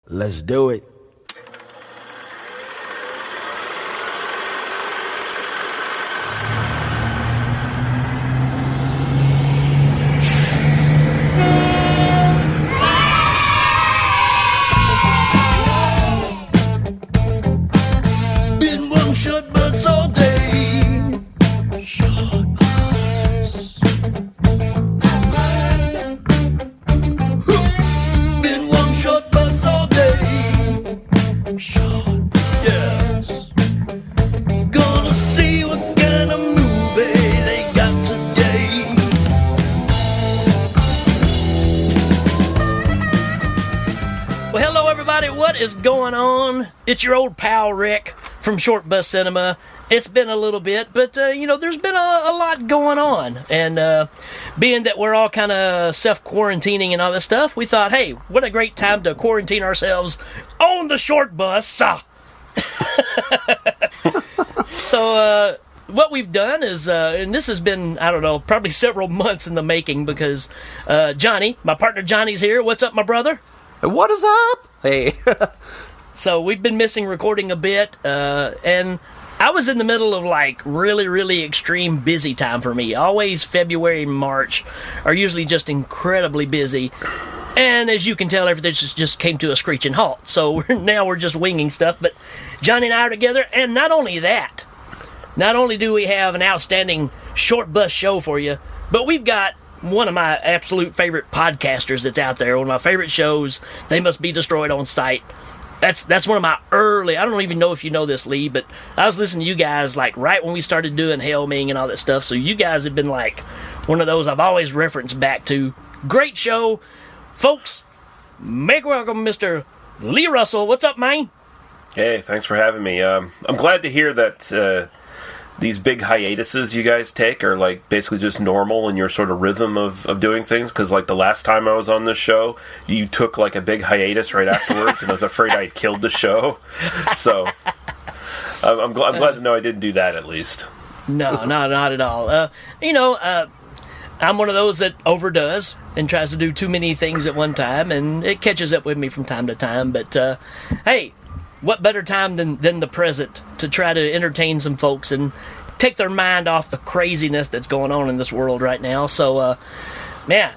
Let's do it. Been one short bus all day. Short bus. Been one short bus all day. Short bus. Yes. Gonna see what kind of movie they got today. Well, hello everybody, what is going on? It's your old pal Rick from Short Bus Cinema. It's been a little bit, but there's been a lot going on. And being that we're all kind of self-quarantining and all this stuff, we thought, hey, what a great time to quarantine ourselves on the short bus. So what we've done is, and this has been, I don't know, probably several months in the making, because Johnny, my partner Johnny's here. What's up, my brother? What is up? Hey. So we've been missing recording a bit, and I was in the middle of like really, really extreme busy time for me. Always February and March are usually just incredibly busy. And as you can tell, everything just came to a screeching halt. So now we're just winging stuff. But Johnny and I are together, and not only that, not only do we have an outstanding short bus show for you, but we've got one of my absolute favorite podcasters that's out there. One of my favorite shows, They Must Be Destroyed on Sight. That's one of my early, I don't even know if you know this, Lee, but I was listening to you guys like right when we started doing Helming and all that stuff. So you guys have been like one of those I've always referenced back to. Great show. Folks, make welcome Mr. Lee Russell. What's up, man? Hey, thanks for having me. I'm glad to hear that these big hiatuses you guys take are like basically just normal in your sort of rhythm of doing things, because like the last time I was on this show, you took like a big hiatus right afterwards, and I was afraid I'd killed the show. So I'm glad to know I didn't do that at least. No, not at all. I'm one of those that overdoes and tries to do too many things at one time, and it catches up with me from time to time. But hey, what better time than the present to try to entertain some folks and take their mind off the craziness that's going on in this world right now. So, man,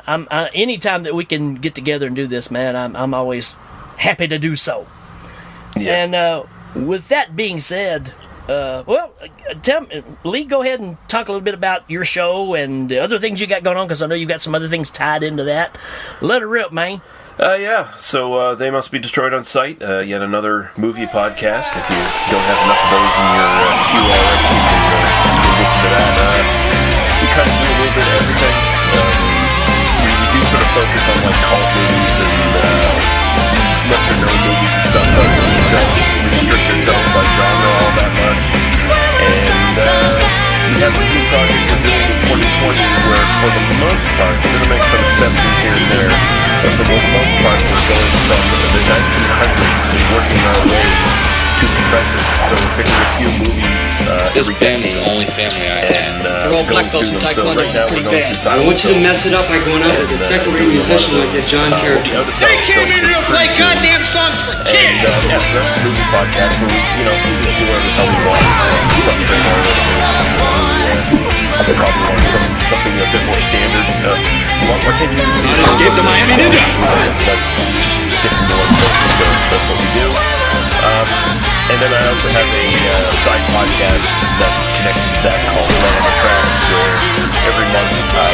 anytime that we can get together and do this, man, I'm always happy to do so. Yeah. And with that being said, tell me, Lee, go ahead and talk a little bit about your show and the other things you got going on, because I know you've got some other things tied into that. Let it rip, man. So They Must Be Destroyed on Sight, yet another movie podcast. If you don't have enough of those in your queue already, you can listen to that. We kind of do a little bit of everything. We do sort of focus on like cult movies and lesser known movies and stuff, but we don't restrict ourselves by genre all that much. And we have a few projects we're doing in 2020 where, for the most part, we're going to make some exceptions here and there, but for the most part, we're going from the 1900s and working our way to the present. So we're picking a few movies every decade. This is the only family I have. And They're all black belts in so Taekwondo, right now pretty we're going bad. through I want you to mess it up by going out with a second-rate musician like that John character. They came in here to play goddamn songs for kids! And so that's the movie podcast where we just do whatever the hell we want. Something more I probably want something a bit more standard. We're taking this movie. Escape the Miami Ninja! But just sticking to one focus, so that's what we do. And then I also have a side podcast that's connected to that called Run on the Tracks, where every month I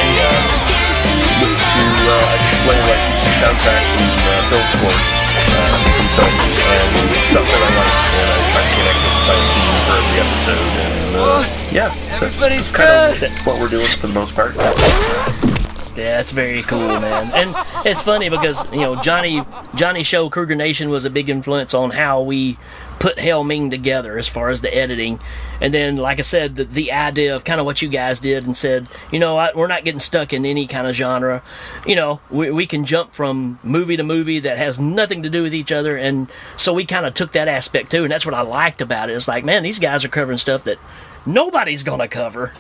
listen to, I play like soundtracks and film scores from films and stuff that I like, and I try to connect it by a theme for every episode. And that's kind of what we're doing for the most part. Yeah, that's very cool, man. And it's funny because, Johnny's show, Kruger Nation, was a big influence on how we put Helming together as far as the editing. And then, like I said, the idea of kind of what you guys did and said, we're not getting stuck in any kind of genre. We can jump from movie to movie that has nothing to do with each other. And so we kind of took that aspect too. And that's what I liked about it. It's like, man, these guys are covering stuff that nobody's going to cover,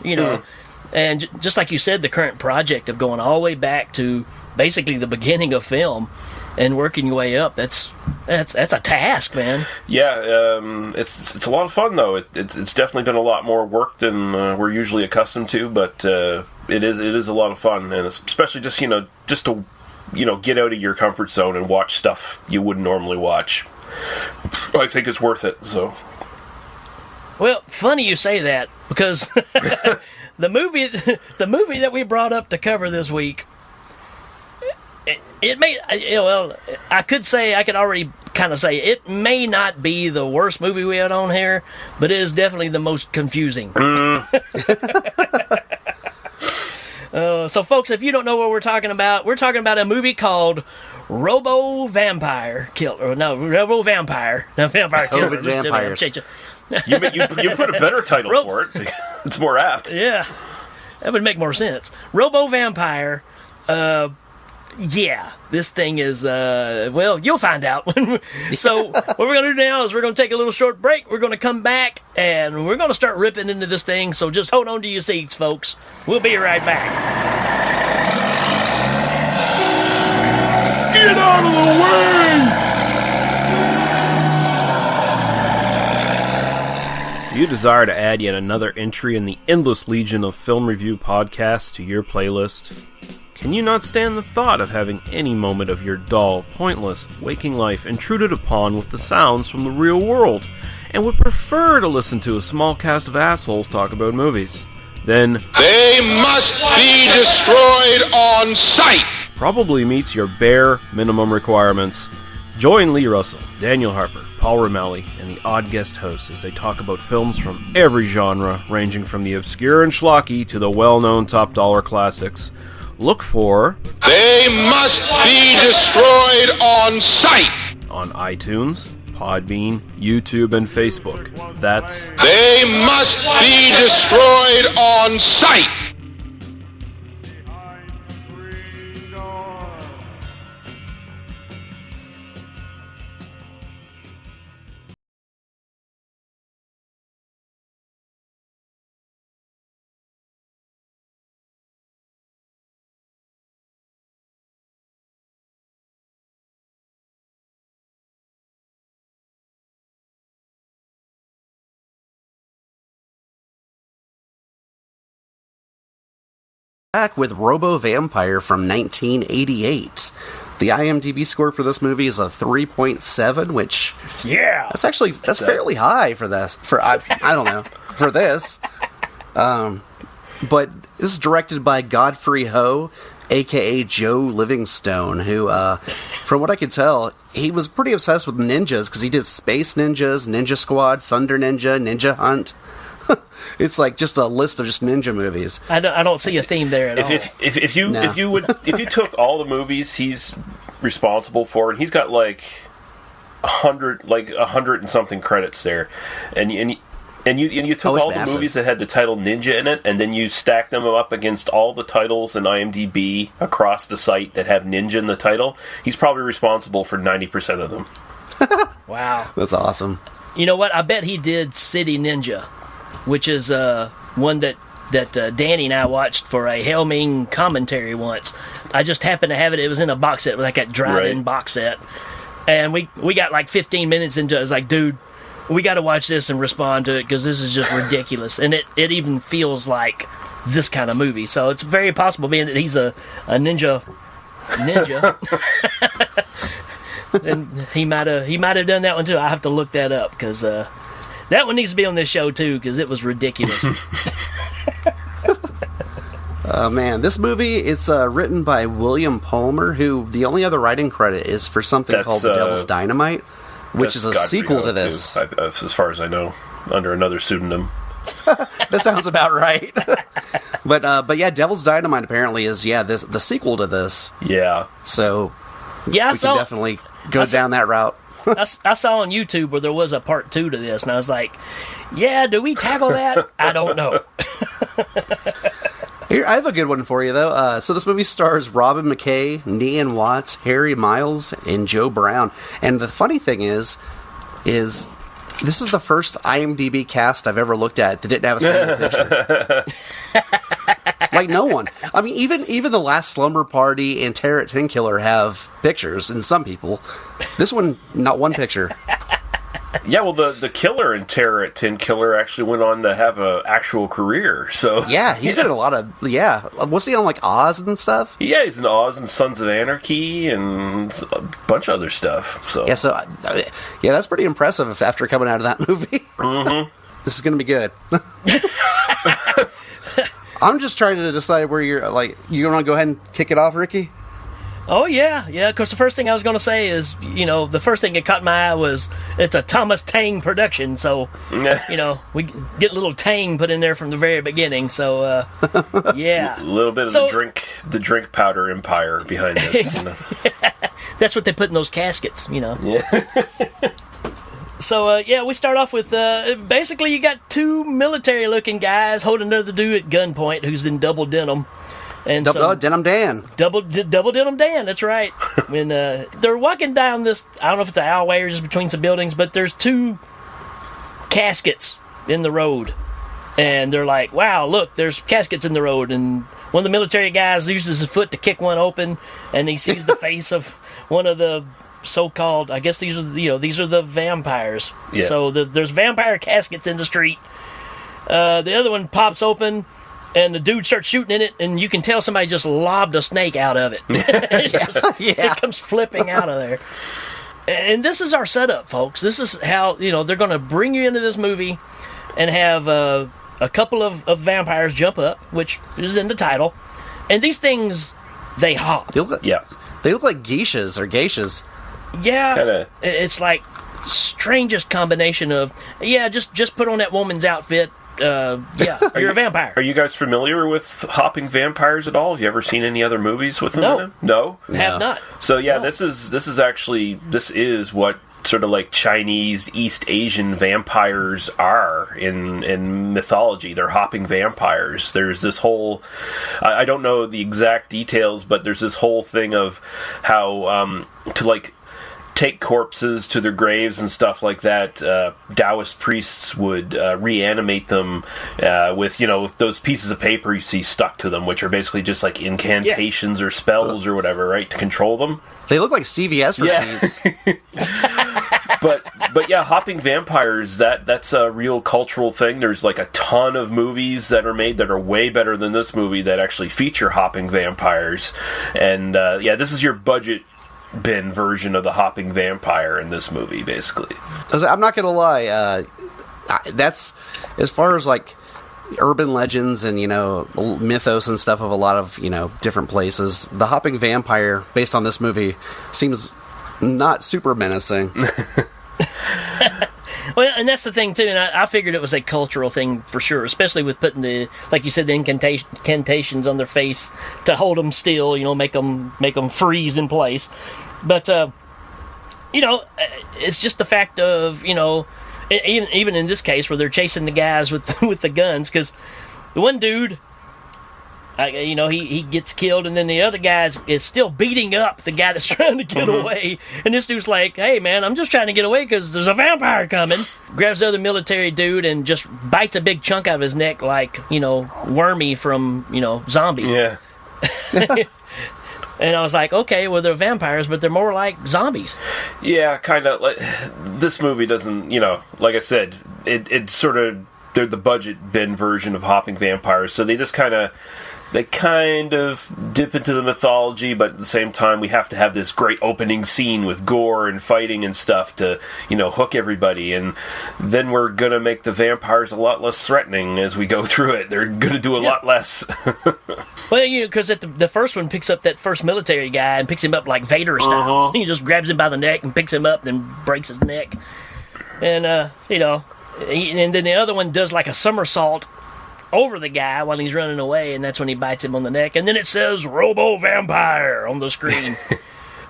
And just like you said, the current project of going all the way back to basically the beginning of film, and working your way up. That's a task, man. Yeah, it's a lot of fun though. It's definitely been a lot more work than we're usually accustomed to, but it is a lot of fun, and especially just to get out of your comfort zone and watch stuff you wouldn't normally watch. I think it's worth it. So, well, funny you say that, because the movie that we brought up to cover this week, it may, I could already kind of say it may not be the worst movie we had on here, but it is definitely the most confusing. So, folks, if you don't know what we're talking about a movie called Robo Vampire Killer. No, Robo Vampire. No, Vampire Killer. Over vampires. you put a better title for it. It's more apt. Yeah, that would make more sense. Robo Vampire. Yeah, this thing is, you'll find out. So, what we're going to do now is we're going to take a little short break. We're going to come back, and we're going to start ripping into this thing. So, just hold on to your seats, folks. We'll be right back. Get out of the way! Do you desire to add yet another entry in the endless legion of film review podcasts to your playlist? Can you not stand the thought of having any moment of your dull, pointless, waking life intruded upon with the sounds from the real world, and would prefer to listen to a small cast of assholes talk about movies? Then they must be destroyed on sight! Probably meets your bare minimum requirements. Join Lee Russell, Daniel Harper, Paul Romali, and the odd guest hosts as they talk about films from every genre, ranging from the obscure and schlocky to the well-known top-dollar classics. Look for They Must Be Destroyed on Sight on iTunes, Podbean, YouTube, and Facebook. That's They Must Be Destroyed on Sight. Back with Robo Vampire from 1988. The IMDb score for this movie is a 3.7, which that's fairly high for this. I don't know for this. But this is directed by Godfrey Ho, aka Joe Livingstone, who, from what I could tell, he was pretty obsessed with ninjas because he did Space Ninjas, Ninja Squad, Thunder Ninja, Ninja Hunt. It's like just a list of just ninja movies. I don't see a theme there at all. If you took all the movies he's responsible for, and he's got like 100 and something credits there, and you took all massive. the movies that had the title Ninja in it, and then you stacked them up against all the titles in IMDb across the site that have Ninja in the title, he's probably responsible for 90% of them. Wow. That's awesome. You know what? I bet he did City Ninja, which is one that Danny and I watched for a Helming commentary once. I just happened to have it. It was in a box set, like a drive-in box set. And we got like 15 minutes into it. I was like, dude, we got to watch this and respond to it because this is just ridiculous. And it even feels like this kind of movie. So it's very possible, being that he's a ninja. And he might have done that one too. I have to look that up because that one needs to be on this show too because it was ridiculous. Man, this movie, it's written by William Palmer, who the only other writing credit is for something called The Devil's Dynamite, which is a sequel to this. Too, as far as I know, under another pseudonym. That sounds about right. But yeah, Devil's Dynamite apparently is the sequel to this. Yeah. So yeah, we can definitely go down that route. I saw on YouTube where there was a part 2 to this, and I was like, yeah, do we tackle that? I don't know. Here, I have a good one for you, though. So this movie stars Robin McKay, Nean Watts, Harry Miles, and Joe Brown. And the funny thing is this is the first IMDb cast I've ever looked at that didn't have a single picture. Like no one. I mean, even the last Slumber Party and Terror at Tin Killer have pictures, and some people. This one, not one picture. Yeah, well, the killer in Terror at Tin Killer actually went on to have an actual career. So Yeah, he's been in a lot of Wasn't he on like Oz and stuff? yeah, he's in Oz and Sons of Anarchy and a bunch of other stuff. So Yeah, so that's pretty impressive after coming out of that movie. Mm-hmm. This is going to be good. I'm just trying to decide where you're like. You want to go ahead and kick it off, Ricky? Oh, yeah. Because the first thing I was going to say is, the first thing that caught my eye was it's a Thomas Tang production. So, we get a little Tang put in there from the very beginning. So, yeah. a little bit of the drink powder empire behind this. That's what they put in those caskets, Yeah. So, we start off with, basically you got two military-looking guys holding another dude at gunpoint who's in double denim. And Denim Dan. Double denim Dan, that's right. When they're walking down this, I don't know if it's an alleyway or just between some buildings, but there's two caskets in the road. And they're like, wow, look, there's caskets in the road. And one of the military guys uses his foot to kick one open, and he sees the face of one of the so-called, I guess these are the vampires. Yeah. So there's vampire caskets in the street. The other one pops open, and the dude starts shooting in it, and you can tell somebody just lobbed a snake out of it. It comes flipping out of there. And this is our setup, folks. This is how, they're going to bring you into this movie and have a couple of vampires jump up, which is in the title. And these things, they hop. They look like geishas or geishas. Yeah. Kinda. It's like strangest combination of, just put on that woman's outfit. You're a vampire. Are you guys familiar with hopping vampires at all? Have you ever seen any other movies with them? No. In them? No? Have not. So yeah, No. this is what sort of like Chinese, East Asian vampires are in mythology. They're hopping vampires. There's this whole, I don't know the exact details, but there's this whole thing of how to like take corpses to their graves and stuff like that. Taoist priests would reanimate them with those pieces of paper you see stuck to them, which are basically just like incantations or spells or whatever, right, to control them. They look like CVS receipts. But yeah, hopping vampires, that's a real cultural thing. There's like a ton of movies that are made that are way better than this movie that actually feature hopping vampires. And this is your budget bin version of the hopping vampire in this movie, basically. I'm not gonna lie, that's as far as like urban legends and mythos and stuff of a lot of different places. The hopping vampire based on this movie seems not super menacing. Well, and that's the thing too, and I figured it was a cultural thing for sure, especially with putting like you said, the incantations on their face to hold them still, make them freeze in place. But it's just the fact of even in this case where they're chasing the guys with the guns, because the one dude, he gets killed, and then the other guy is still beating up the guy that's trying to get away. And this dude's like, hey, man, I'm just trying to get away because there's a vampire coming. Grabs the other military dude and just bites a big chunk out of his neck like, Wormy from, Zombie. Yeah. And I was like, okay, well, they're vampires, but they're more like zombies. Yeah, kind of. Like, this movie doesn't, like I said, it's sort of, they're the budget bin version of hopping vampires, so they just kind of dip into the mythology, but at the same time we have to have this great opening scene with gore and fighting and stuff to hook everybody, and then we're gonna make the vampires a lot less threatening as we go through it. They're gonna do a lot less. Well, because the first one picks up that first military guy and picks him up like Vader style. He just grabs him by the neck and picks him up, then breaks his neck, and and then the other one does like a somersault over the guy while he's running away, and that's when he bites him on the neck, and then it says Robo Vampire on the screen.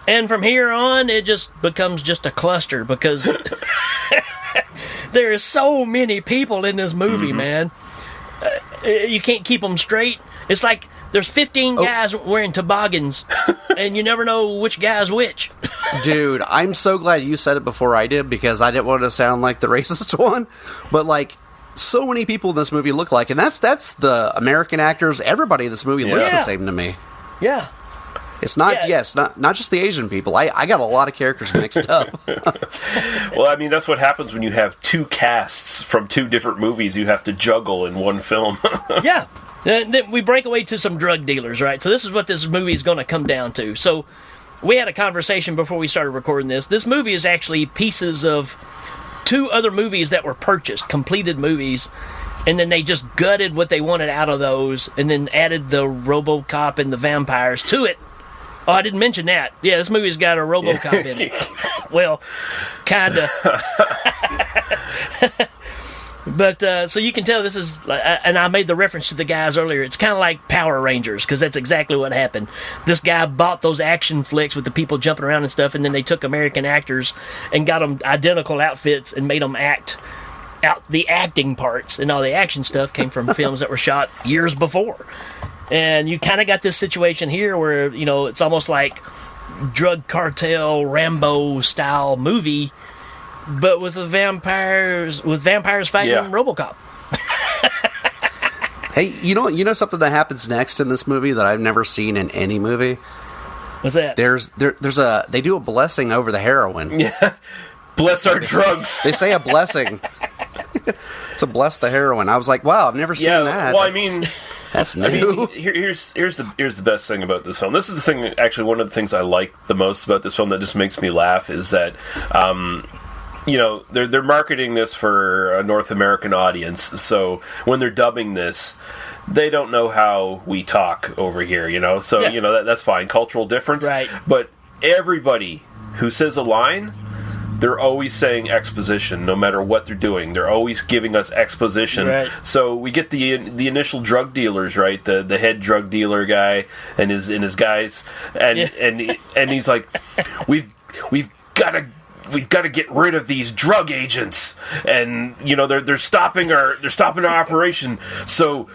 And from here on, it just becomes just a cluster, because there is so many people in this movie, man. You can't keep them straight. It's like there's 15 guys wearing toboggans, and you never know which guy's which. Dude, I'm so glad you said it before I did, because I didn't want to sound like the racist one. But, like, so many people in this movie look like, and that's the American actors. Everybody in this movie looks the same to me. Yeah. It's not, not just the Asian people. I got a lot of characters mixed up. Well, I mean, that's what happens when you have two casts from two different movies you have to juggle in one film. Yeah. Then we break away to some drug dealers, right? So this is what this movie is going to come down to. So we had a conversation before we started recording this. This movie is actually pieces of two other movies that were purchased, completed movies, and then they just gutted what they wanted out of those and then added the RoboCop and the vampires to it. Oh, I didn't mention that. Yeah, this movie's got a RoboCop in it. Well, kinda. But, so you can tell this is, and I made the reference to the guys earlier, it's kind of like Power Rangers, because that's exactly what happened. This guy bought those action flicks with the people jumping around and stuff, and then they took American actors and got them identical outfits and made them act out the acting parts, and all the action stuff came from films that were shot years before. And you kind of got this situation here where, you know, it's almost like drug cartel, Rambo-style movie, but with the vampires fighting RoboCop. Hey, you know something that happens next in this movie that I've never seen in any movie? What's that? They do a blessing over the heroin. Yeah. Bless our drugs. They say a blessing to bless the heroin. I was like, wow, I've never seen that. Well, I mean, that's new. I mean, here's the best thing about this film. This is the thing. Actually, one of the things I like the most about this film that just makes me laugh is that, you know, they're marketing this for a North American audience. So when they're dubbing this, they don't know how we talk over here. You know, so you know that's fine. Cultural difference, right? But everybody who says a line, they're always saying exposition, no matter what they're doing. They're always giving us exposition. Right. So we get the initial drug dealers, right? The head drug dealer guy and his guys, and he's like, we've got to get rid of these drug agents, and you know they're stopping our operation. So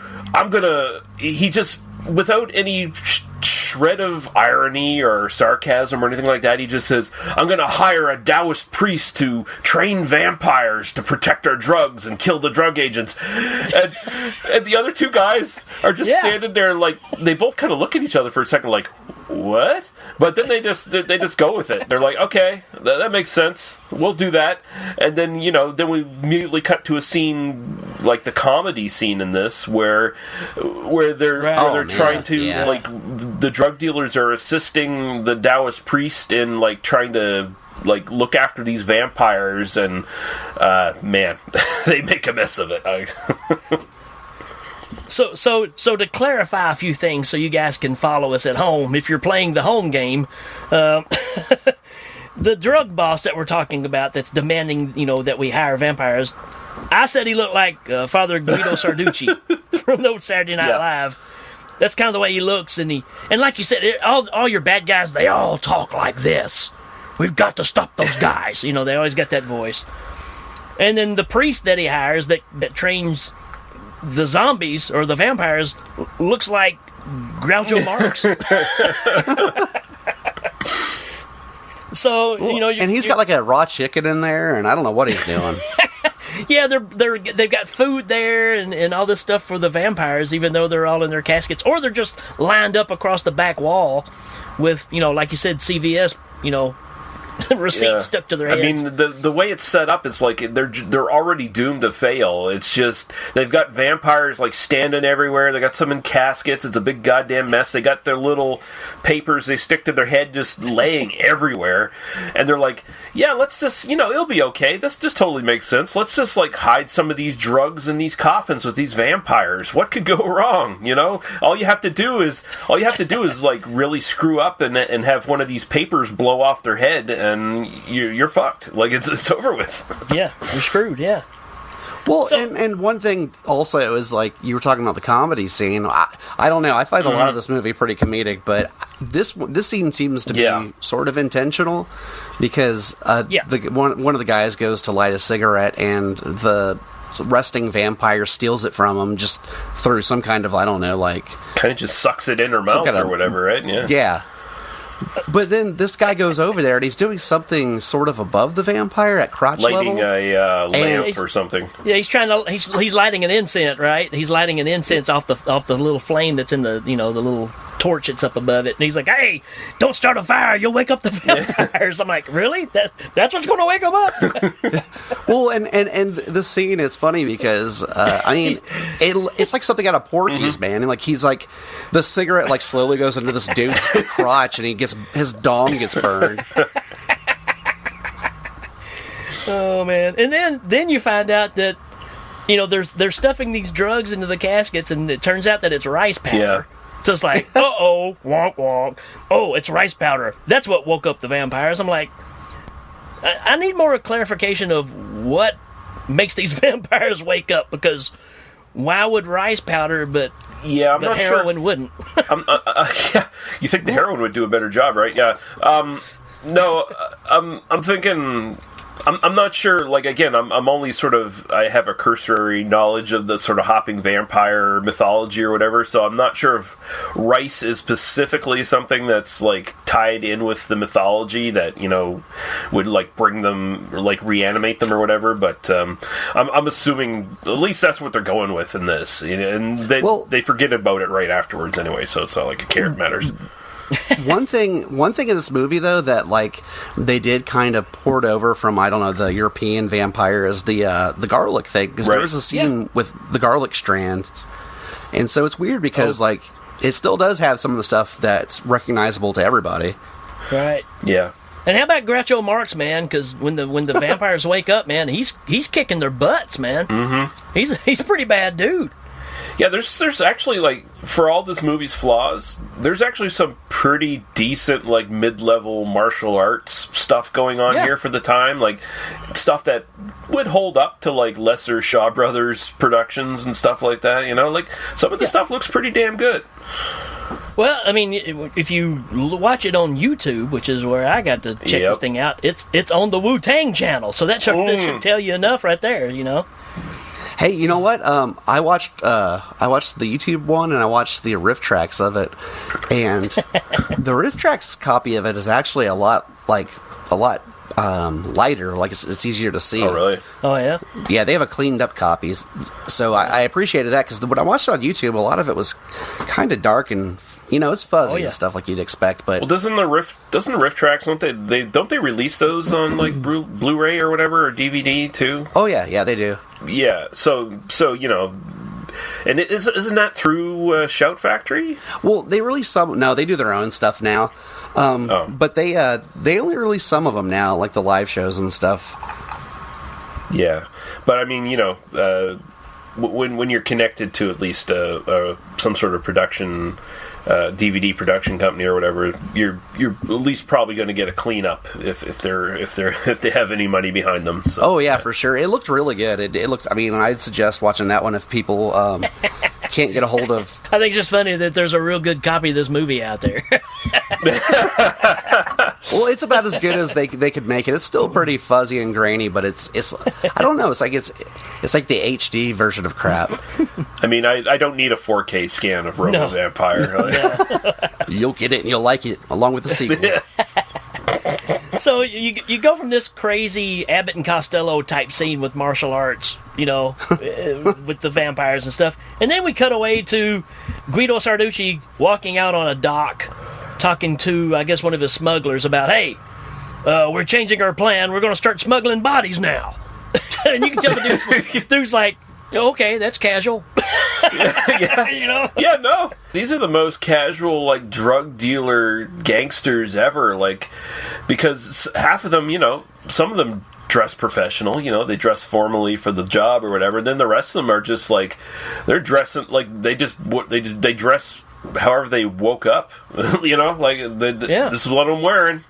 he just, without any shred of irony or sarcasm or anything like that, he just says, I'm going to hire a Taoist priest to train vampires to protect our drugs and kill the drug agents. And the other two guys are just standing there, like, they both kind of look at each other for a second like, what? But then they just go with it. They're like, okay, that makes sense. We'll do that. And then, you know, then we immediately cut to a scene like the comedy scene in this where they're trying to like, the drug dealers are assisting the Taoist priest in like trying to like look after these vampires, and man, they make a mess of it. So to clarify a few things so you guys can follow us at home, if you're playing the home game, the drug boss that we're talking about that's demanding, you know, that we hire vampires, I said he looked like Father Guido Sarducci from the old Saturday Night Live. That's kind of the way he looks, and like you said, all your bad guys, they all talk like this. We've got to stop those guys. You know, they always got that voice. And then the priest that he hires that trains the zombies or the vampires looks like Groucho Marx. So, you know, and he's got like a raw chicken in there, and I don't know what he's doing. Yeah, they've got food there and all this stuff for the vampires, even though they're all in their caskets, or they're just lined up across the back wall with, you know, like you said, CVS, you know, receipts stuck to their heads. I mean, the way it's set up is like they're already doomed to fail. It's just they've got vampires like standing everywhere. They got some in caskets. It's a big goddamn mess. They got their little papers they stick to their head just laying everywhere, and they're like, yeah, let's just, you know, it'll be okay. This just totally makes sense. Let's just like hide some of these drugs in these coffins with these vampires. What could go wrong? You know, all you have to do is like really screw up and have one of these papers blow off their head, and you're fucked. Like it's over with. Yeah, you're screwed. Yeah. Well, and one thing also is, like, you were talking about the comedy scene. I don't know. I find a lot of this movie pretty comedic, but this scene seems to be sort of intentional because one of the guys goes to light a cigarette and the resting vampire steals it from him just through some kind of, I don't know, like... kind of just sucks it in her mouth or whatever, right? Yeah. Yeah. But then this guy goes over there and he's doing something sort of above the vampire at crotch Lighting level. a lamp he's- or something. Yeah, he's trying to. He's lighting an incense, right? He's lighting an incense off the little flame that's in the the little torch that's up above it, and he's like, "Hey, don't start a fire! You'll wake up the vampires." I'm like, "Really? That's what's going to wake them up?" Well, and the scene is funny because I mean, it's like something out of Porky's, man. And like he's like the cigarette like slowly goes into this dude's crotch, and his dong gets burned. Oh man! And then you find out that they're stuffing these drugs into the caskets, and it turns out that it's rice powder. Yeah. So it's like, uh-oh, wonk, wonk. Oh, it's rice powder. That's what woke up the vampires. I'm like, I need more clarification of what makes these vampires wake up, because why would rice powder, but I'm not heroin sure. wouldn't? Yeah, you think the heroin would do a better job, right? Yeah. No, I'm thinking. I'm not sure. Like again, I'm only sort of. I have a cursory knowledge of the sort of hopping vampire mythology or whatever. So I'm not sure if rice is specifically something that's like tied in with the mythology that would like bring them or like reanimate them or whatever. But I'm assuming at least that's what they're going with in this, and they forget about it right afterwards anyway. So it's not like a care it matters. One thing in this movie though that like they did kind of port over from the European vampire is the garlic thing, because there was a scene with the garlic strand, and so it's weird because like it still does have some of the stuff that's recognizable to everybody. Right. Yeah. And how about Groucho Marx, man? Because when the vampires wake up, man, he's kicking their butts, man. Mm-hmm. He's a pretty bad dude. Yeah, there's actually, like, for all this movie's flaws, there's actually some pretty decent, like, mid-level martial arts stuff going on here for the time. Like, stuff that would hold up to, like, lesser Shaw Brothers productions and stuff like that, Like, some of the stuff looks pretty damn good. Well, I mean, if you watch it on YouTube, which is where I got to check this thing out, it's on the Wu-Tang channel, so that should tell you enough right there, Hey, you know what? I watched the YouTube one, and I watched the riff tracks of it, and the riff tracks copy of it is actually a lot lighter. Like it's easier to see. Oh, really? Oh, yeah? Yeah, they have a cleaned up copy. So I appreciated that, because when I watched it on YouTube, a lot of it was kind of dark and it's fuzzy and stuff like you'd expect. But well, doesn't the riff tracks don't they release those on like Blu-ray or whatever, or DVD too? Oh yeah, they do. Yeah, so and isn't that through Shout Factory? Well, they release some. No, they do their own stuff now. But they only release some of them now, like the live shows and stuff. Yeah, but I mean, when you're connected to at least some sort of production. DVD production company or whatever, you're at least probably going to get a cleanup if they have any money behind them. So, oh yeah, for sure. It looked really good. It looked. I mean, I'd suggest watching that one if people can't get a hold of. I think it's just funny that there's a real good copy of this movie out there. Well, it's about as good as they could make it. It's still pretty fuzzy and grainy, but it's I don't know. It's like the HD version of crap. I mean, I don't need a 4K scan of Robo Vampire. You'll get it and you'll like it along with the sequel. So you go from this crazy Abbott and Costello type scene with martial arts, with the vampires and stuff, and then we cut away to Guido Sarducci walking out on a dock, talking to, I guess, one of his smugglers about, hey, we're changing our plan. We're going to start smuggling bodies now. And you can tell the dude's like, okay, that's casual. Yeah, no. These are the most casual, like, drug dealer gangsters ever. Like, because half of them, some of them dress professional. They dress formally for the job or whatever. Then the rest of them are just like, they're dressing like they dress however they woke up. This is what I'm wearing.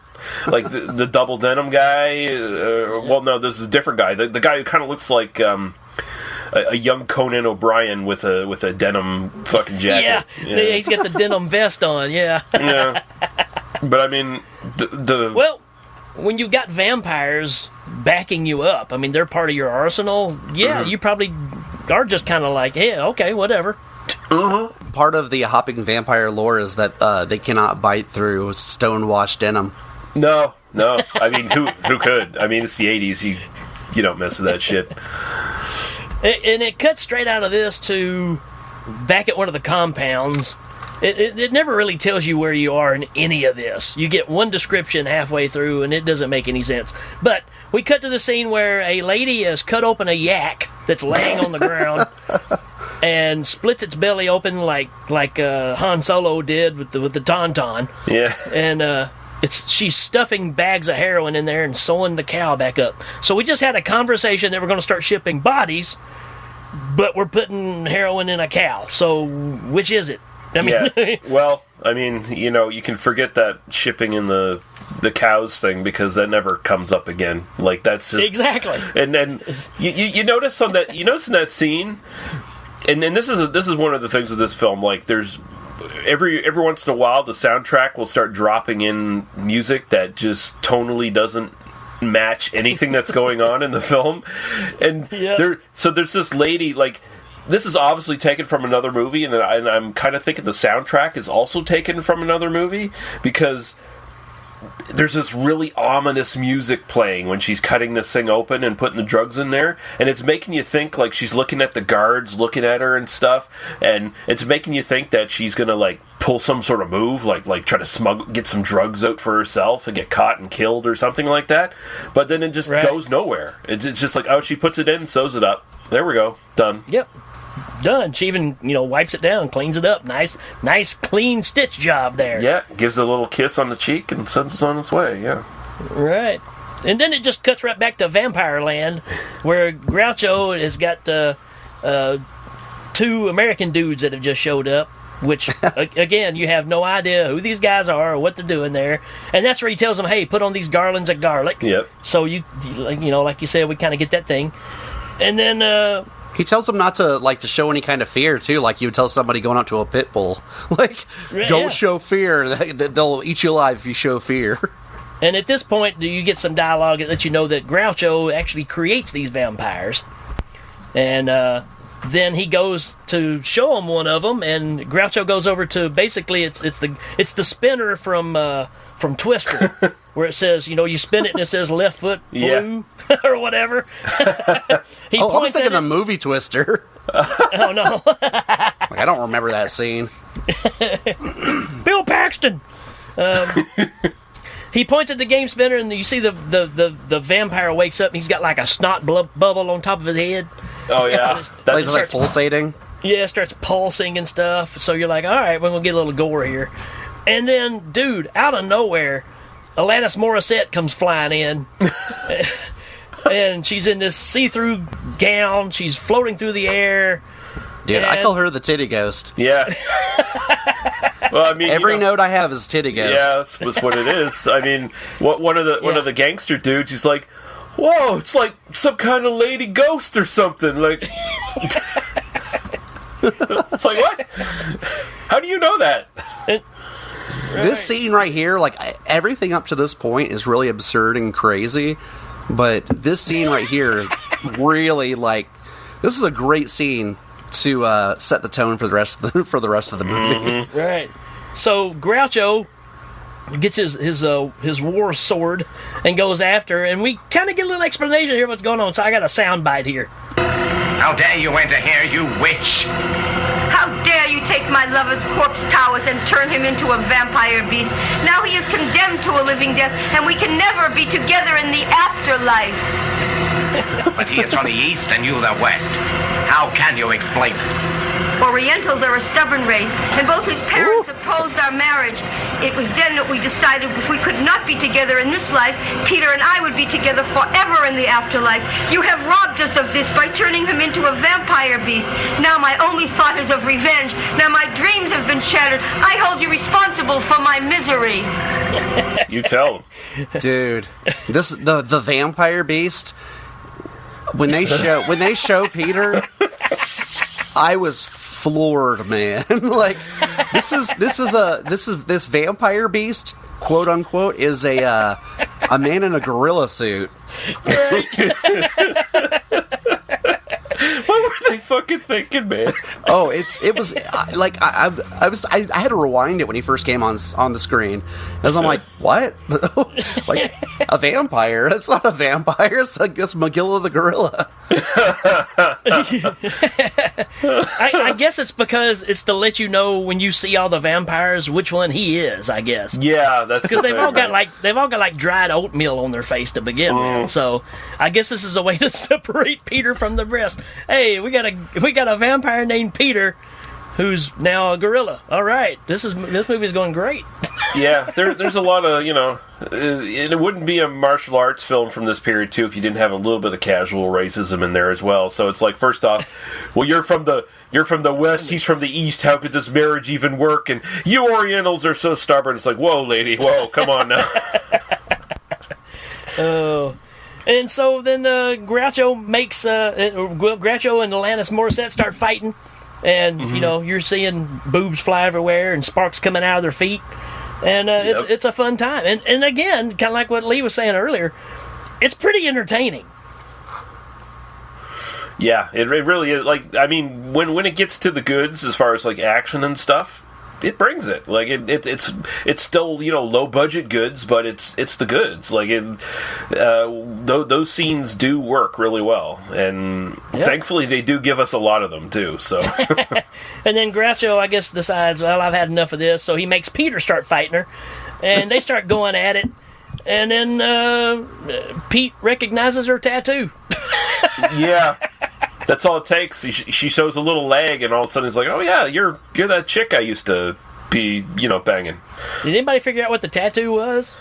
Like the double denim guy. Well, no, this is a different guy. The guy who kind of looks like. A young Conan O'Brien with a denim fucking jacket. Yeah, he's got the denim vest on. Yeah. Yeah. But I mean, well, when you've got vampires backing you up, I mean, they're part of your arsenal. Yeah, you probably are just kind of like, yeah, okay, whatever. part of the hopping vampire lore is that they cannot bite through stone-washed denim. No. I mean, who could? I mean, it's the 80s. You don't mess with that shit. And it cuts straight out of this to back at one of the compounds. It never really tells you where you are in any of this. You get one description halfway through, and it doesn't make any sense. But we cut to the scene where a lady has cut open a yak that's laying on the ground and splits its belly open like Han Solo did with the tauntaun. Yeah. And she's stuffing bags of heroin in there and sewing the cow back up. So we just had a conversation that we're going to start shipping bodies, but we're putting heroin in a cow. So which is it? I mean, yeah. Well, I mean, you can forget that shipping in the cows thing because that never comes up again. Like that's just exactly. And then you notice in that scene, and this is one of the things with this film. Like there's every once in a while the soundtrack will start dropping in music that just tonally doesn't match anything that's going on in the film, and there's this lady like. This is obviously taken from another movie, and I'm kind of thinking the soundtrack is also taken from another movie, because there's this really ominous music playing when she's cutting this thing open and putting the drugs in there, and it's making you think like she's looking at the guards looking at her and stuff, and it's making you think that she's gonna like pull some sort of move, like try to get some drugs out for herself and get caught and killed or something like that, but then it just goes nowhere. It's just like, oh, she puts it in, sews it up, there we go, done. Yep. Done. She even, wipes it down, cleans it up. Nice, clean stitch job there. Yeah, gives a little kiss on the cheek and sends it on its way, yeah. Right. And then it just cuts right back to Vampire Land, where Groucho has got two American dudes that have just showed up, which, again, you have no idea who these guys are or what they're doing there. And that's where he tells them, hey, put on these garlands of garlic. Yep. So, like you said, we kind of get that thing. And then... he tells them not to show any kind of fear too, like you would tell somebody going up to a pit bull, don't show fear. They'll eat you alive if you show fear. And at this point, you get some dialogue that lets you know that Groucho actually creates these vampires, and then he goes to show them one of them, and Groucho goes over to basically it's the spinner from Twister, where it says, you spin it and it says left foot blue or whatever. I was thinking the movie Twister. Oh, no. I don't remember that scene. Bill Paxton. He points at the game spinner, and you see the vampire wakes up, and he's got like a snot bubble on top of his head. Oh, yeah. That's like pulsating? Yeah, it starts pulsing and stuff. So you're like, all right, we're going to get a little gore here. And then, dude, out of nowhere, Alanis Morissette comes flying in. And she's in this see-through gown. She's floating through the air. Dude, I call her the titty ghost. Yeah. Well, I mean, every note I have is titty ghost. Yeah, that's what it is. I mean, one of the gangster dudes, he's like, whoa, it's like some kind of lady ghost or something. Like, it's like, what? How do you know that? This scene right here, everything up to this point is really absurd and crazy, but this scene right here really, this is a great scene to set the tone for the rest of the movie. Mm-hmm. Right. So Groucho gets his war sword and goes after, and we kind of get a little explanation here of what's going on. So I got a sound bite here. How dare you enter here, you witch! How dare you take my lover's corpse towers and turn him into a vampire beast? Now he is condemned to a living death, and we can never be together in the afterlife. But he is from the east and you the west. How can you explain it? Orientals are a stubborn race, and both his parents opposed our marriage. It was then that we decided if we could not be together in this life, Peter and I would be together forever in the afterlife. You have robbed us of this by turning him into a vampire beast. Now my only thought is of revenge. Now my dreams have been shattered. I hold you responsible for my misery. You tell him. Dude, the vampire beast, when they show Peter, I was floored, man. This vampire beast, quote unquote, is a man in a gorilla suit. What were they fucking thinking, man? Oh, it was like I had to rewind it when he first came on the screen, because I'm like, what? Like a vampire? That's not a vampire. It's Magilla the gorilla. I guess it's because it's to let you know when you see all the vampires which one he is. I guess. Yeah, that's because they've all got like dried oatmeal on their face to begin with. So I guess this is a way to separate Peter from the rest. Hey, we got a vampire named Peter, who's now a gorilla. All right, this movie's going great. Yeah, there's a lot of, it wouldn't be a martial arts film from this period, too, if you didn't have a little bit of casual racism in there as well. So it's like, first off, well, you're from the West, he's from the East, how could this marriage even work? And you Orientals are so stubborn. It's like, whoa, lady, whoa, come on now. Oh. And so then Groucho and Alanis Morissette start fighting. And, you're seeing boobs fly everywhere and sparks coming out of their feet. And it's a fun time. And again, kind of like what Lee was saying earlier, it's pretty entertaining. Yeah, it really is. Like, I mean, when it gets to the goods, as far as, like, action and stuff, it brings it. Like, it's still, low budget goods, but it's the goods. Like, those scenes do work really well. And thankfully, they do give us a lot of them, too, so... And then Groucho, I guess, decides, well, I've had enough of this, so he makes Peter start fighting her, and they start going at it, and then Pete recognizes her tattoo. Yeah, that's all it takes. She shows a little leg, and all of a sudden he's like, oh yeah, you're that chick I used to be, banging. Did anybody figure out what the tattoo was?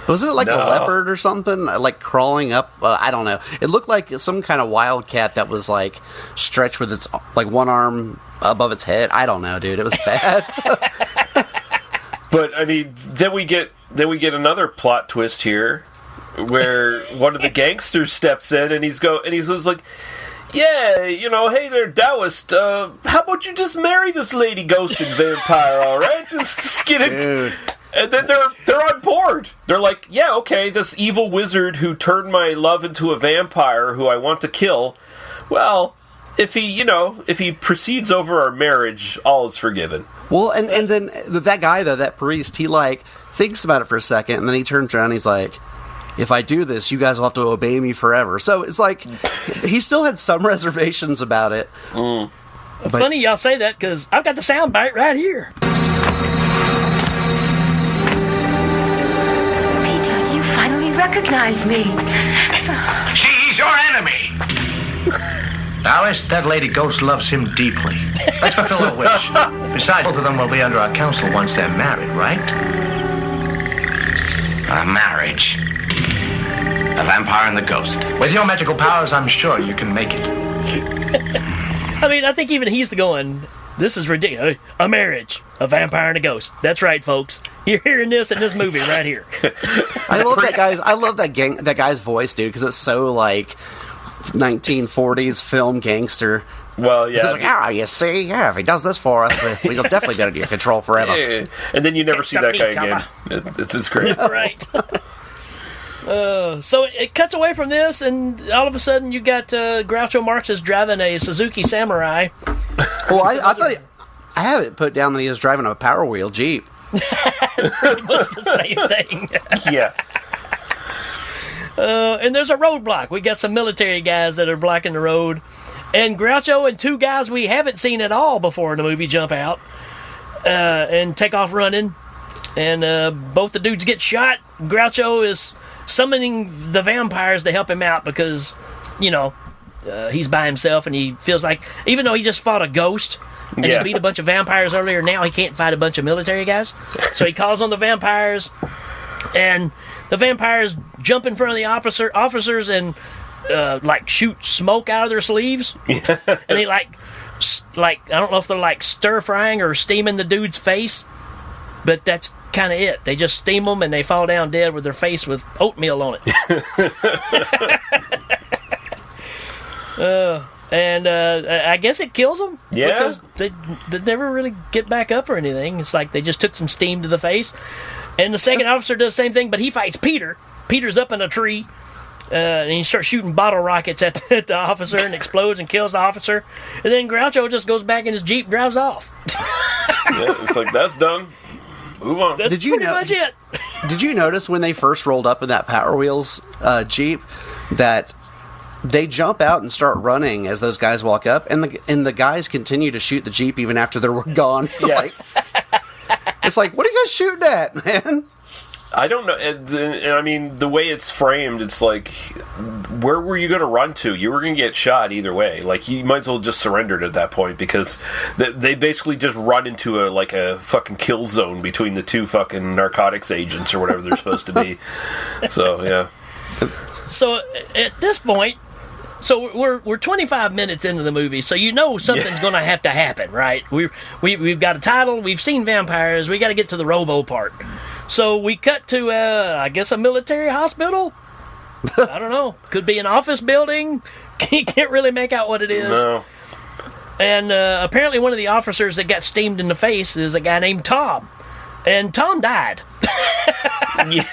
Was it like a leopard or something? Like crawling up? I don't know. It looked like some kind of wildcat that was like stretched with its like one arm above its head. I don't know, dude. It was bad. But I mean, then we get another plot twist here, where one of the gangsters steps in and he's like, yeah, hey there, Taoist. How about you just marry this lady ghost and vampire? All right, just get it. Dude. And then they're on board. They're like, yeah, okay, this evil wizard who turned my love into a vampire who I want to kill. Well, if he proceeds over our marriage, all is forgiven. Well, and then that guy though, that priest, he like thinks about it for a second, and then he turns around and he's like, if I do this, you guys will have to obey me forever. So it's like he still had some reservations about it. But funny y'all say that, because I've got the sound bite right here. Peter, you finally recognized me. She's your enemy. Alice, that lady ghost loves him deeply. Let's fulfill her wish. Besides, both of them will be under our counsel once they're married, right? A marriage. A vampire and the ghost. With your magical powers, I'm sure you can make it. I mean, I think even he's going, this is ridiculous. A marriage. A vampire and a ghost. That's right, folks. You're hearing this in this movie right here. I love that guy's voice, dude, because it's so like 1940s film gangster. Well, yeah. He's like, you see, if he does this for us, we'll definitely get under your control forever. Yeah. And then you never see that guy again. It's great. Right. So it cuts away from this, and all of a sudden you got Groucho Marx is driving a Suzuki Samurai. Well, I thought I have it put down that he was driving a Power Wheel Jeep. It's pretty much the same thing. Yeah. And there's a roadblock. We got some military guys that are blocking the road, and Groucho and two guys we haven't seen at all before in the movie jump out and take off running, and both the dudes get shot. Groucho is summoning the vampires to help him out because, he's by himself, and he feels like, even though he just fought a ghost and he beat a bunch of vampires earlier, now he can't fight a bunch of military guys. So he calls on the vampires, and the vampires jump in front of the officers and shoot smoke out of their sleeves. And they like I don't know if they're like stir frying or steaming the dude's face, but that's kind of it. They just steam them and they fall down dead with their face with oatmeal on it. And I guess it kills them. Yeah. Because they never really get back up or anything. It's like they just took some steam to the face. And the second officer does the same thing, but he fights Peter. Peter's up in a tree. And he starts shooting bottle rockets at the officer and explodes and kills the officer. And then Groucho just goes back in his Jeep and drives off. Yeah, it's like, that's done. Move on. That's pretty much it. Did you notice when they first rolled up in that Power Wheels Jeep that they jump out and start running as those guys walk up, and the guys continue to shoot the Jeep even after they're gone? Yeah. It's like, what are you guys shooting at, man? I don't know. And I mean, the way it's framed, it's like, where were you going to run to? You were going to get shot either way. Like, you might as well just surrendered at that point, because they basically just run into a fucking kill zone between the two fucking narcotics agents or whatever they're supposed to be. So, yeah. So, at this point, so we're 25 minutes into the movie, so you know something's going to have to happen, right? We've got a title, we've seen vampires, we got to get to the Robo part. So we cut to, I guess, a military hospital? I don't know. Could be an office building. Can't really make out what it is. No. And apparently one of the officers that got steamed in the face is a guy named Tom. And Tom died. Yeah.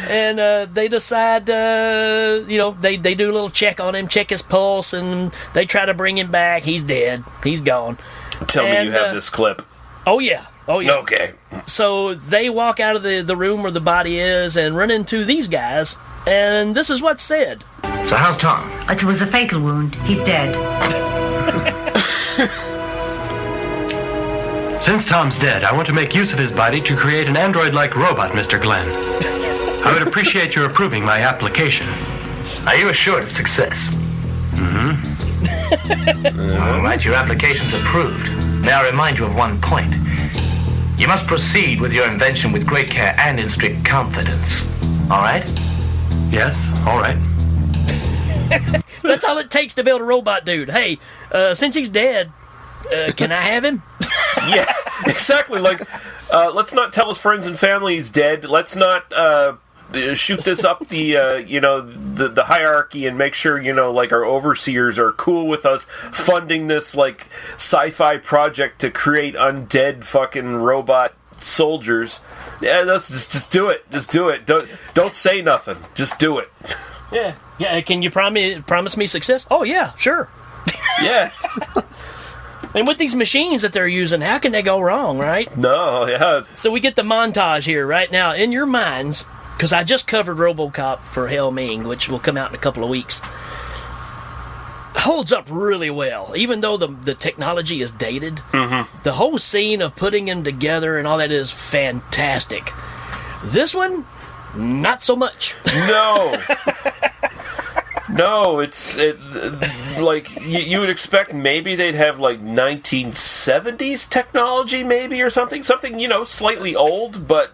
And they decide, they do a little check on him, check his pulse, and they try to bring him back. He's dead. He's gone. Tell me you have this clip. Oh, yeah. Okay. So they walk out of the room where the body is and run into these guys, and this is what's said. So how's Tom? It was a fatal wound. He's dead. Since Tom's dead, I want to make use of his body to create an android-like robot, Mr. Glenn. I would appreciate your approving my application. Are you assured of success? Mm-hmm. All right, your application's approved. May I remind you of one point? You must proceed with your invention with great care and in strict confidence. All right? Yes, all right. That's all it takes to build a robot dude. Hey, since he's dead, can I have him? Yeah, exactly. Like, let's not tell his friends and family he's dead. Let's not shoot this up the hierarchy and make sure, our overseers are cool with us funding this, sci-fi project to create undead fucking robot soldiers. Yeah, let's just do it. Just do it. Don't say nothing. Just do it. Yeah. Yeah, can you promise me success? Oh, yeah, sure. Yeah. And with these machines that they're using, how can they go wrong, right? No, yeah. So we get the montage here right now. In your minds, because I just covered RoboCop for Hell Ming, which will come out in a couple of weeks, holds up really well. Even though the technology is dated, the whole scene of putting them together and all that is fantastic. This one, not so much. No. No, you would expect maybe they'd have 1970s technology maybe or something slightly old, but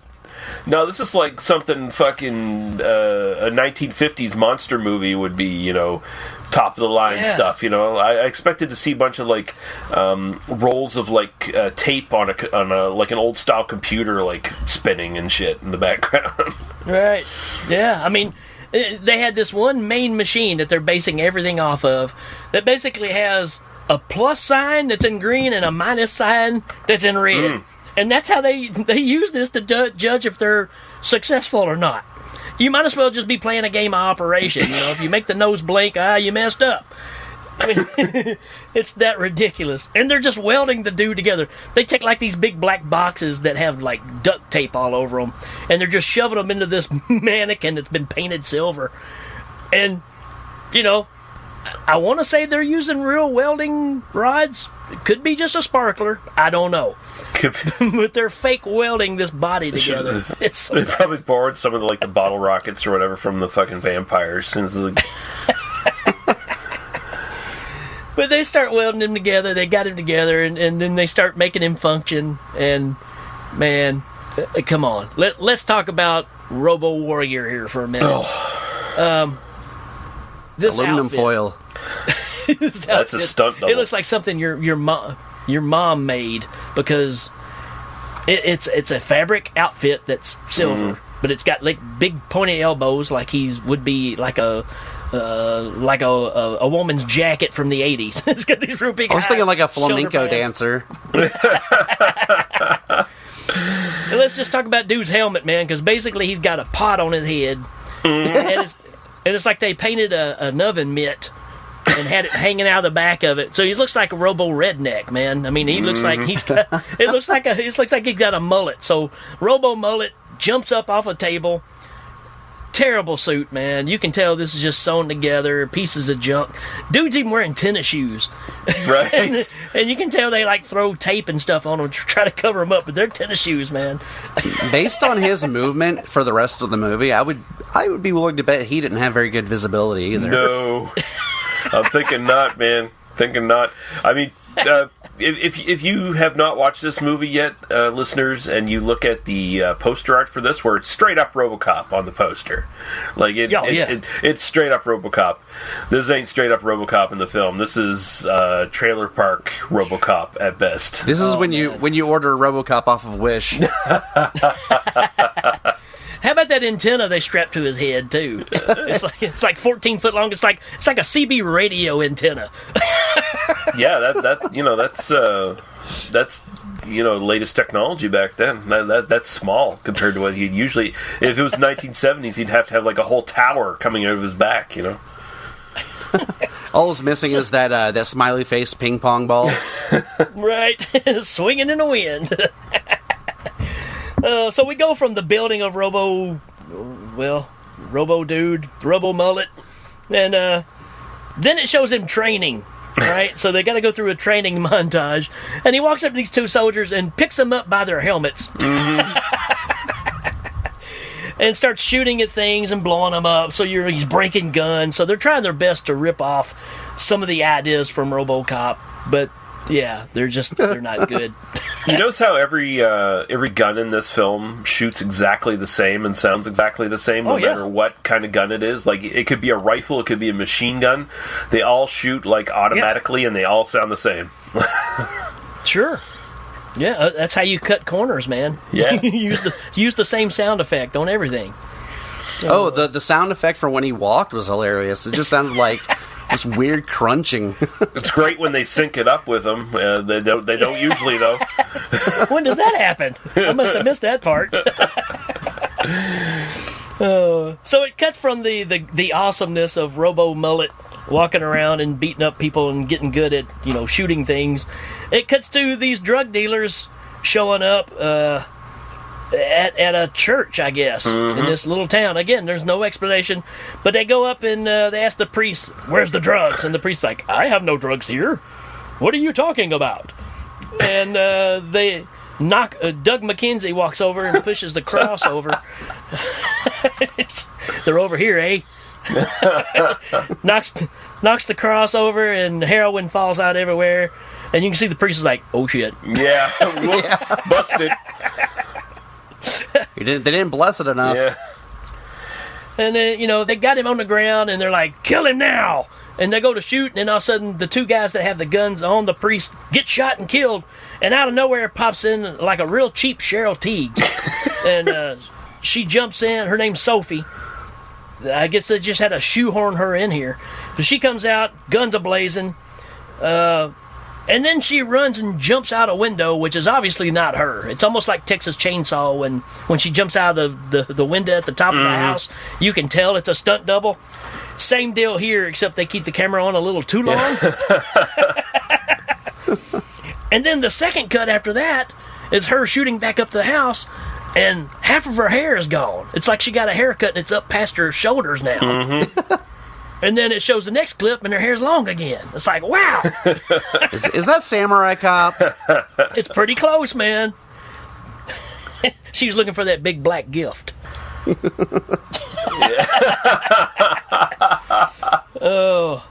no, this is something fucking a 1950s monster movie would be, top of the line stuff. I expected to see a bunch of rolls of tape on an old style computer spinning and shit in the background. Right. Yeah. I mean, they had this one main machine that they're basing everything off of that basically has a plus sign that's in green and a minus sign that's in red. And that's how they use this to judge if they're successful or not. You might as well just be playing a game of Operation. If you make the nose blink, you messed up. I mean, it's that ridiculous. And they're just welding the dude together. They take these big black boxes that have duct tape all over them, and they're just shoving them into this mannequin that's been painted silver. And, I want to say they're using real welding rods. It could be just a sparkler. I don't know. But they're fake welding this body together. They probably borrowed some of the bottle rockets or whatever from the fucking vampires. But they start welding him together. They got him together, and then they start making him function. And, man, come on. Let's talk about Robo Warrior here for a minute. This aluminum outfit, foil. That's a stunt double. It looks like something your mom made, because it's a fabric outfit that's silver, but it's got big pointy elbows, would be a woman's jacket from the 80s. It's got these real big. I was thinking a flamenco dancer. And let's just talk about dude's helmet, man, because basically he's got a pot on his head, and and it's like they painted an oven mitt and had it hanging out of the back of it. So he looks like a Robo redneck, man. I mean, he looks like he's got, it looks like he's got a mullet. So Robo mullet jumps up off a table. Terrible suit, man. You can tell this is just sewn together, pieces of junk. Dude's even wearing tennis shoes. Right. and you can tell they like throw tape and stuff on them to try to cover them up, but they're tennis shoes, man. Based on his movement for the rest of the movie, I would be willing to bet he didn't have very good visibility either. No. I'm thinking not, man. Thinking not. I mean, if you have not watched this movie yet, listeners, and you look at the poster art for this, where it's straight up RoboCop on the poster, like it's straight up RoboCop. This ain't straight up RoboCop in the film. This is trailer park RoboCop at best. This is when you order a RoboCop off of Wish. How about that antenna they strapped to his head too? It's like 14 foot long. It's like a CB radio antenna. Yeah, that's latest technology back then. That's small compared to what he'd usually. If it was 1970s, he'd have to have like a whole tower coming out of his back. All that's missing is that smiley face ping pong ball. Right, swinging in the wind. So we go from the building of Robo Dude, Robo Mullet, and then it shows him training, right? So they got to go through a training montage, and he walks up to these two soldiers and picks them up by their helmets. And starts shooting at things and blowing them up. So he's breaking guns. So they're trying their best to rip off some of the ideas from RoboCop, but yeah, they're not good. You notice how every gun in this film shoots exactly the same and sounds exactly the same, no matter what kind of gun it is. Like, it could be a rifle, it could be a machine gun. They all shoot like automatically, and they all sound the same. Sure. Yeah, that's how you cut corners, man. Yeah. use the same sound effect on everything. Oh, the sound effect for when he walked was hilarious. It just sounded like this weird crunching. It's great when they sync it up with them. They don't usually, though. When does that happen? I must have missed that part. So it cuts from the awesomeness of Robo Mullet walking around and beating up people and getting good at shooting things. It cuts to these drug dealers showing up at a church, I guess, in this little town. Again, there's no explanation, but they go up and they ask the priest, "Where's the drugs?" And the priest's like, "I have no drugs here. What are you talking about?" And they knock. Doug McKenzie walks over and pushes the cross over. They're over here, eh? knocks the cross over, and heroin falls out everywhere. And you can see the priest is like, "Oh shit!" Yeah, whoops, busted. They didn't bless it enough. Yeah. And then, they got him on the ground, and they're like, "Kill him now!" And they go to shoot, and then all of a sudden, the two guys that have the guns on the priest get shot and killed. And out of nowhere pops in like a real cheap Cheryl Teague. And she jumps in. Her name's Sophie. I guess they just had to shoehorn her in here. But she comes out, guns a-blazing. And then she runs and jumps out a window, which is obviously not her. It's almost like Texas Chainsaw when she jumps out of the window at the top of the house. You can tell it's a stunt double. Same deal here, except they keep the camera on a little too long. And then the second cut after that is her shooting back up to the house, and half of her hair is gone. It's like she got a haircut and it's up past her shoulders now. And then it shows the next clip, and her hair's long again. It's like, wow. Is that Samurai Cop? It's pretty close, man. She was looking for that big black gift. Oh.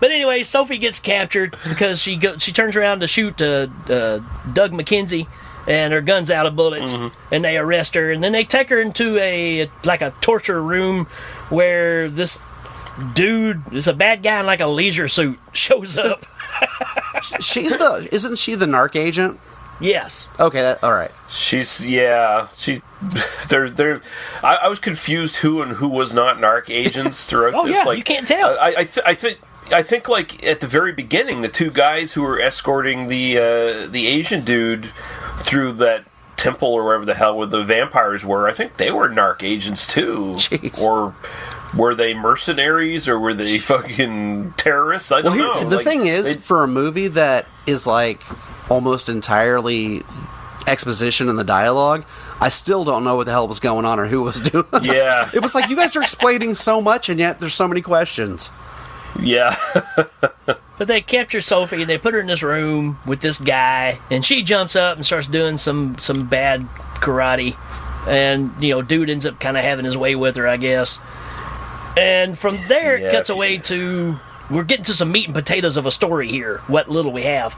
But anyway, Sophie gets captured because she turns around to shoot Doug McKenzie, and her gun's out of bullets, and they arrest her, and then they take her into a torture room where this dude is a bad guy in like a leisure suit shows up. Isn't she the narc agent? Yes. Okay, all right. I was confused who and who was not narc agents throughout this. Yeah, like, you can't tell. I think like at the very beginning, the two guys who were escorting the Asian dude through that temple or wherever the hell where the vampires were, I think they were narc agents too. Jeez. Or Were they mercenaries or were they fucking terrorists? I don't know. The thing is, for a movie that is like almost entirely exposition in the dialogue, I still don't know what the hell was going on or who was doing it. Yeah. It was like, you guys are explaining so much and yet there's so many questions. Yeah. But they capture Sophie and they put her in this room with this guy, and she jumps up and starts doing some bad karate, and dude ends up kind of having his way with her, I guess. And from there, it cuts away to... We're getting to some meat and potatoes of a story here, what little we have.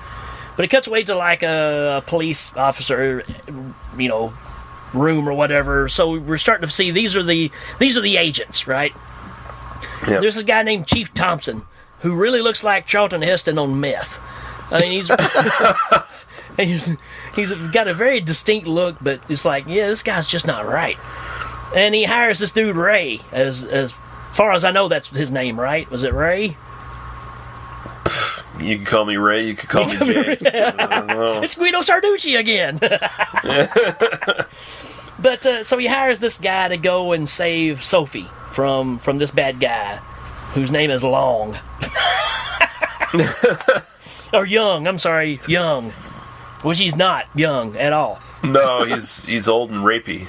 But it cuts away to, like, a police officer, room or whatever. So we're starting to see these are the agents, right? Yep. There's this guy named Chief Thompson, who really looks like Charlton Heston on meth. I mean, he's got a very distinct look, but it's like, this guy's just not right. And he hires this dude, Ray, as far as I know, that's his name, right? Was it Ray? You can call me Ray, you can call me Jay. I don't know. It's Guido Sarducci again. But, so he hires this guy to go and save Sophie from this bad guy, whose name is Long. Or Young, I'm sorry, Young. Which he's not young at all. No, he's old and rapey.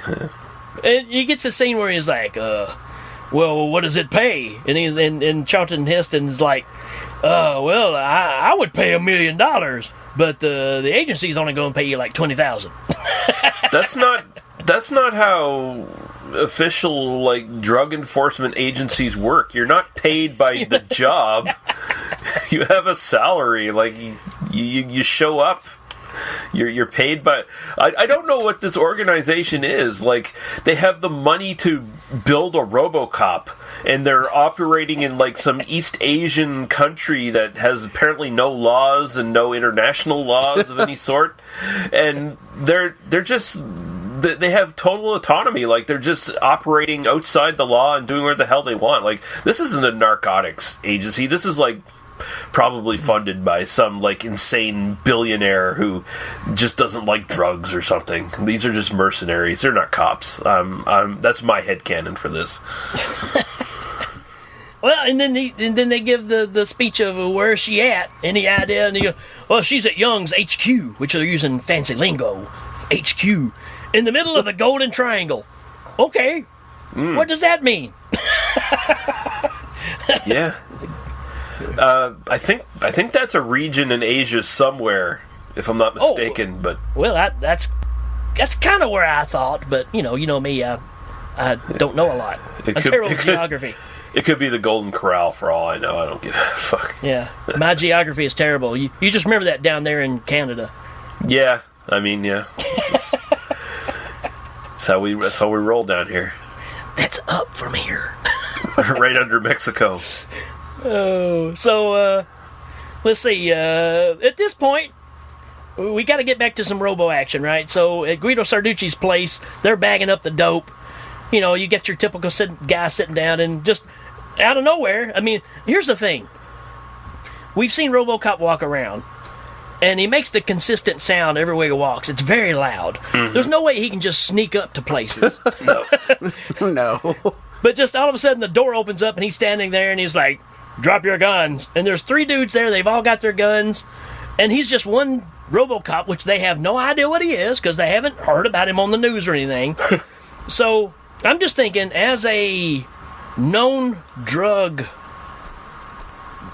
And he gets a scene where he's like, well, what does it pay? And Charlton Heston is like, well, I would pay $1 million, but the agency's only going to pay you like $20,000. That's not how official, like, drug enforcement agencies work. You're not paid by the job. You have a salary. Like, you show up. You're paid by... I don't know what this organization is. Like, they have the money to build a RoboCop, and they're operating in, like, some East Asian country that has apparently no laws and no international laws of any sort. And they're just... They have total autonomy. Like, they're just operating outside the law and doing what the hell they want. Like, this isn't a narcotics agency. This is, like, probably funded by some, like, insane billionaire who just doesn't like drugs or something. These are just mercenaries. They're not cops. That's my headcanon for this. Well, and then they give the speech of where's she at, any idea, and they go, well, she's at Young's HQ, which they're using fancy lingo, HQ, in the middle of the Golden Triangle. Okay, what does that mean? Yeah. I think that's a region in Asia somewhere, if I'm not mistaken. But well, that's kind of where I thought. But you know me, I don't know a lot. I'm terrible with geography. It could be the Golden Corral for all I know. I don't give a fuck. Yeah, my geography is terrible. You just remember that down there in Canada. Yeah, I mean, yeah. That's how we roll down here. That's up from here. Right under Mexico. Oh, so let's see. At this point, we got to get back to some robo action, right? So at Guido Sarducci's place, they're bagging up the dope. You know, you get your typical guy sitting down, and just out of nowhere. I mean, here's the thing: we've seen RoboCop walk around, and he makes the consistent sound everywhere he walks. It's very loud. Mm-hmm. There's no way he can just sneak up to places. No. But just all of a sudden, the door opens up, and he's standing there, and he's like, drop your guns. And there's 3 dudes there. They've all got their guns. And he's just one RoboCop, which they have no idea what he is because they haven't heard about him on the news or anything. So I'm just thinking, as a known drug,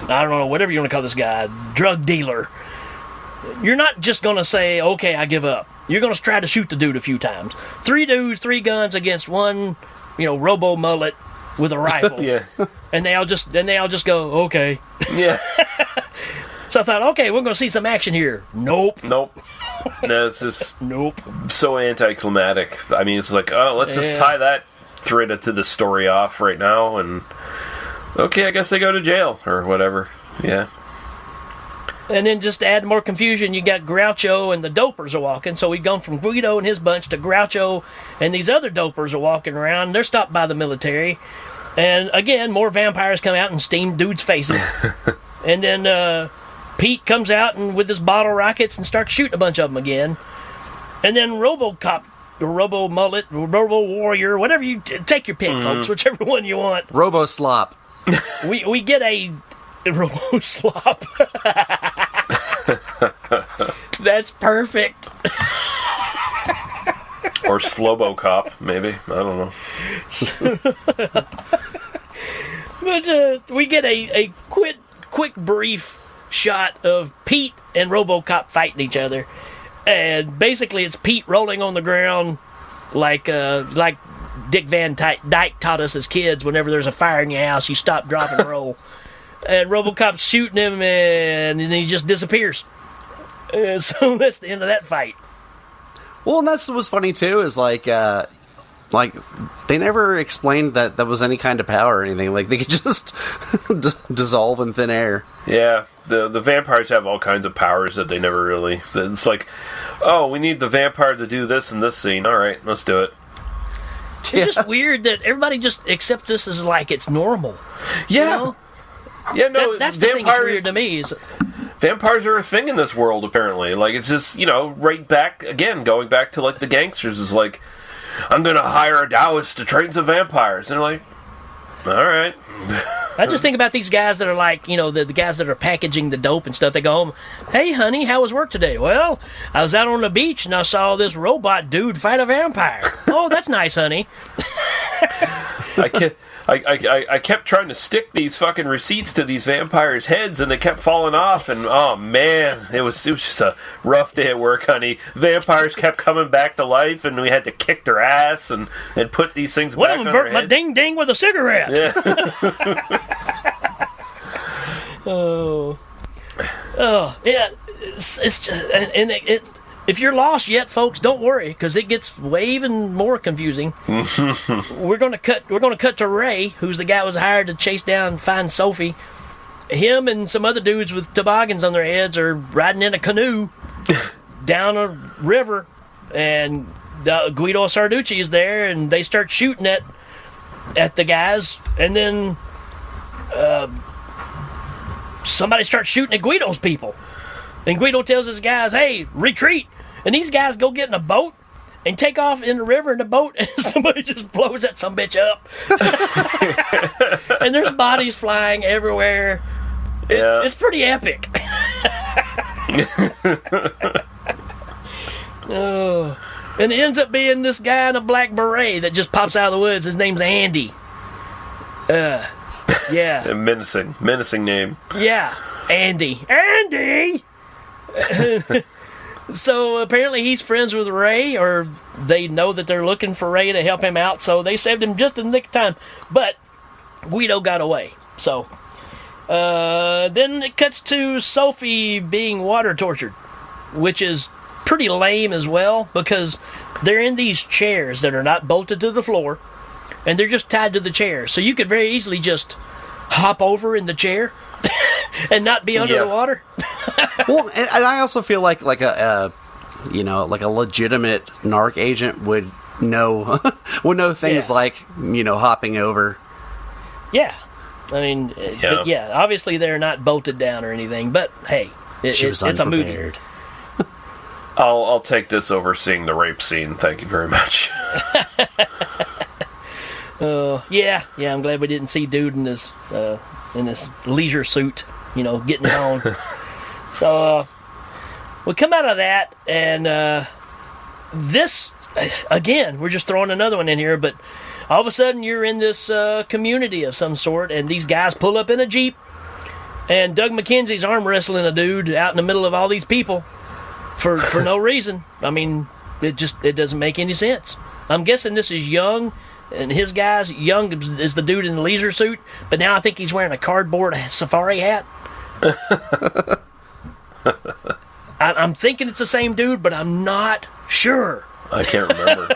I don't know, whatever you want to call this guy, drug dealer, you're not just going to say, okay, I give up. You're going to try to shoot the dude a few times. 3 dudes, 3 guns against one, robo mullet with a rifle. Yeah. And they all just go, okay. Yeah. So I thought, okay, we're going to see some action here. Nope. No, it's just nope. So anticlimactic. I mean, it's like, oh, let's just tie that thread to the story off right now, and okay, I guess they go to jail or whatever. Yeah. And then just to add more confusion, you got Groucho and the dopers are walking. So we've gone from Guido and his bunch to Groucho and these other dopers are walking around. They're stopped by the military. And again, more vampires come out and steam dudes' faces. And then Pete comes out and with his bottle rockets and starts shooting a bunch of them again. And then RoboCop Robo Mullet, Robo Warrior, whatever you take your pick, folks, whichever one you want. Robo Slop. We get a Robo Slop. That's perfect. Or Slobo Cop, maybe. I don't know. But we get a quick brief shot of Pete and RoboCop fighting each other, and basically it's Pete rolling on the ground like Dick Van Dyke taught us as kids. Whenever there's a fire in your house, you stop, drop, and roll. And RoboCop's shooting him, and then he just disappears. So that's the end of that fight. Well, and that's what was funny too. Is like they never explained that was any kind of power or anything. Like they could just dissolve in thin air. Yeah, the vampires have all kinds of powers that they never really. It's like, oh, we need the vampire to do this in this scene. All right, let's do it. It's just weird that everybody just accepts this as like it's normal. Yeah. You know? Yeah, no, that's the thing that's weird to me. Vampires are a thing in this world, apparently. Like, it's just, right back, again, going back to, like, the gangsters is like, I'm gonna hire a Taoist to train some vampires. And they're like, all right. I just think about these guys that are like, the guys that are packaging the dope and stuff. They go home, hey, honey, how was work today? Well, I was out on the beach and I saw this robot dude fight a vampire. Oh, that's nice, honey. I kept trying to stick these fucking receipts to these vampires' heads, and they kept falling off. And oh man, it was just a rough day at work, honey. Vampires kept coming back to life, and we had to kick their ass and put these things back on their burnt my heads. ding ding with a cigarette. Yeah. Yeah. It's just and it. If you're lost yet, folks, don't worry, because it gets way even more confusing. We're gonna cut to Ray, who's the guy who was hired to chase down and find Sophie. Him and some other dudes with toboggans on their heads are riding in a canoe down a river, and Guido Sarducci is there, and they start shooting at the guys, and then somebody starts shooting at Guido's people. And Guido tells his guys, hey, retreat. And these guys go get in a boat and take off in the river in the boat, and somebody just blows that sumbitch up. And there's bodies flying everywhere. Yeah. It's pretty epic. And it ends up being this guy in a black beret that just pops out of the woods. His name's Andy. Yeah. A menacing name. Yeah. Andy. So apparently he's friends with Ray, or they know that they're looking for Ray to help him out, so they saved him just in the nick of time. But Guido got away. So then it cuts to Sophie being water tortured, which is pretty lame as well, because they're in these chairs that are not bolted to the floor, and they're just tied to the chair. So you could very easily just hop over in the chair and not be under the water. Well, and I also feel like a legitimate narc agent would know things like hopping over. Yeah, I mean, obviously they're not bolted down or anything, but hey, it's a movie. I'll take this over seeing the rape scene. Thank you very much. Yeah, I'm glad we didn't see dude in this leisure suit, getting it on. So we come out of that, and this again, we're just throwing another one in here, but all of a sudden you're in this community of some sort, and these guys pull up in a Jeep, and Doug McKenzie's arm wrestling a dude out in the middle of all these people for no reason. I mean, it doesn't make any sense. I'm guessing this is Young, and his guys. Young is the dude in the leisure suit, but now I think he's wearing a cardboard safari hat. I'm thinking it's the same dude, but I'm not sure. I can't remember.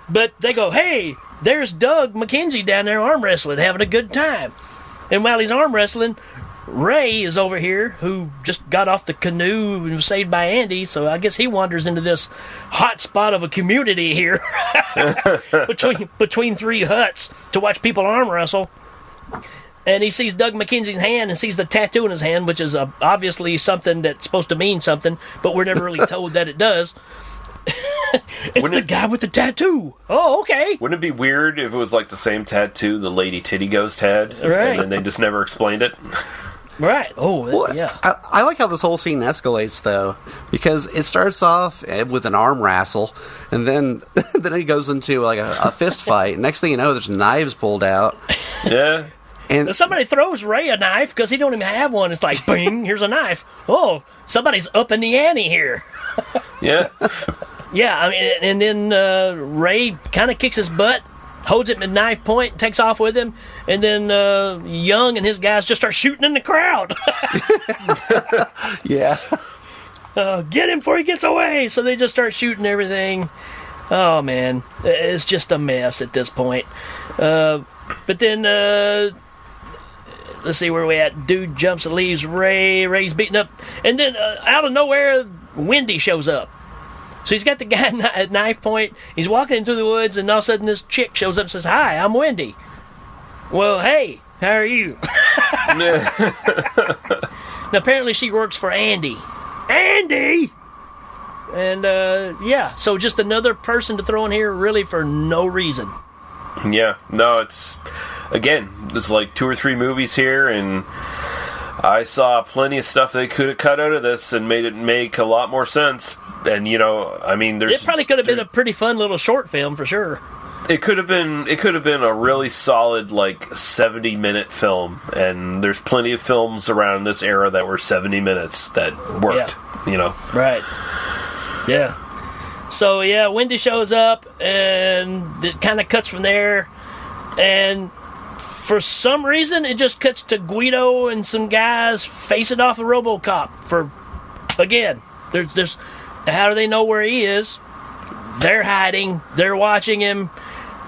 But they go, hey, there's Doug McKenzie down there arm wrestling, having a good time. And while he's arm wrestling, Ray is over here, who just got off the canoe and was saved by Andy, so I guess he wanders into this hot spot of a community here between three huts to watch people arm wrestle. And he sees Doug McKenzie's hand and sees the tattoo in his hand, which is obviously something that's supposed to mean something, but we're never really told that it does. It's the guy with the tattoo. Oh, okay. Wouldn't it be weird if it was like the same tattoo the Lady Titty Ghost had, Right. and then they just never explained it? Right. Oh, Well, yeah. I like how this whole scene escalates, though, because it starts off with an arm wrestle, and then then it goes into like a fist fight. Next thing you know, there's knives pulled out. Yeah. And Somebody throws Ray a knife because he don't even have one. It's like, bing, here's a knife. Oh, somebody's up in the ante here. Yeah. Yeah, I mean, and then Ray kind of kicks his butt, holds it at knife point, takes off with him, and then Young and his guys just start shooting in the crowd. yeah, Get him before he gets away! So they just start shooting everything. Oh, man. It's just a mess at this point. But then, let's see where we at. Dude jumps and leaves Ray. Ray's beating up. And then, out of nowhere, Wendy shows up. So he's got the guy at knife point. He's walking into the woods, and all of a sudden this chick shows up and says, "Hi, I'm Wendy." Well, hey, how are you? Now, apparently she works for Andy. Andy! And, yeah, so just another person to throw in here really for no reason. Yeah. No, it's... Again, there's like 2 or 3 movies here, and I saw plenty of stuff they could have cut out of this and made it make a lot more sense. And, you know, I mean, there's... It probably could have been a pretty fun little short film, for sure. It could have been a really solid, like, 70-minute film. And there's plenty of films around this era that were 70 minutes that worked, you know. Right. Yeah. So, yeah, Wendy shows up, and it kind of cuts from there. And for some reason, it just cuts to Guido and some guys facing off the RoboCop for, again, there's how do they know where he is? They're hiding. They're watching him.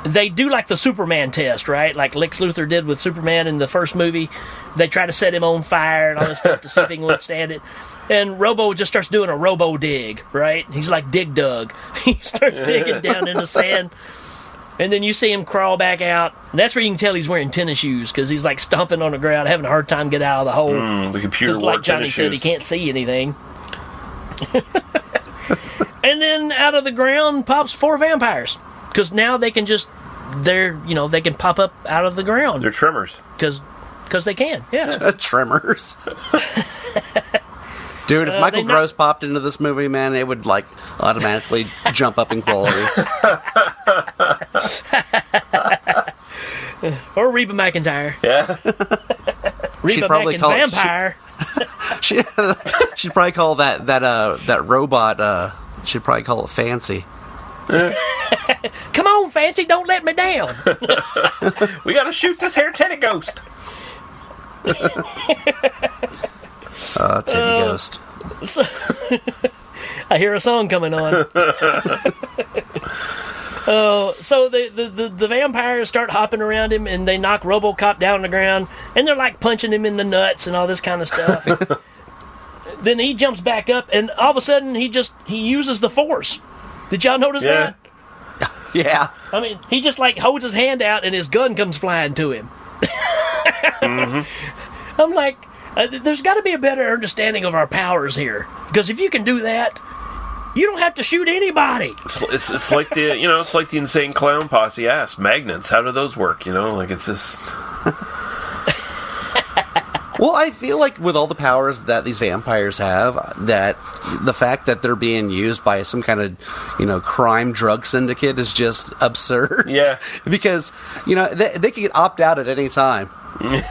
They do like the Superman test, right? Like Lex Luthor did with Superman in the first movie. They try to set him on fire and all this stuff to see if he can withstand it. And Robo just starts doing a Robo dig, right? He's like Dig Dug. He starts digging down in the sand. And then you see him crawl back out. And that's where you can tell he's wearing tennis shoes because he's like stomping on the ground, having a hard time getting out of the hole. The computer just wore like Johnny tennis said, he shoes. can't see anything. And then out of the ground pops 4 vampires because now they can just they can pop up out of the ground. They're trimmers. Because they can, yeah. Tremors. Dude, if Michael Gross popped into this movie, man, it would like automatically jump up in quality. Or Reba McEntire. Yeah. Reba Vampire. She'd probably call that robot. She'd probably call it Fancy. Come on, Fancy, don't let me down. We gotta shoot this here teddy ghost. Teddy Ghost. So, I hear a song coming on. So the vampires start hopping around him, and they knock RoboCop down on the ground, and they're like punching him in the nuts and all this kind of stuff. Then he jumps back up, and all of a sudden he uses the Force. Did y'all notice that? Yeah. I mean, he just like holds his hand out, and his gun comes flying to him. Mm-hmm. I'm like, there's got to be a better understanding of our powers here, because if you can do that, you don't have to shoot anybody. It's like it's like the insane clown posse asked magnets. How do those work? Like it's just. Well, I feel like with all the powers that these vampires have, that the fact that they're being used by some kind of, crime drug syndicate is just absurd. Yeah. Because, they can opt out at any time. And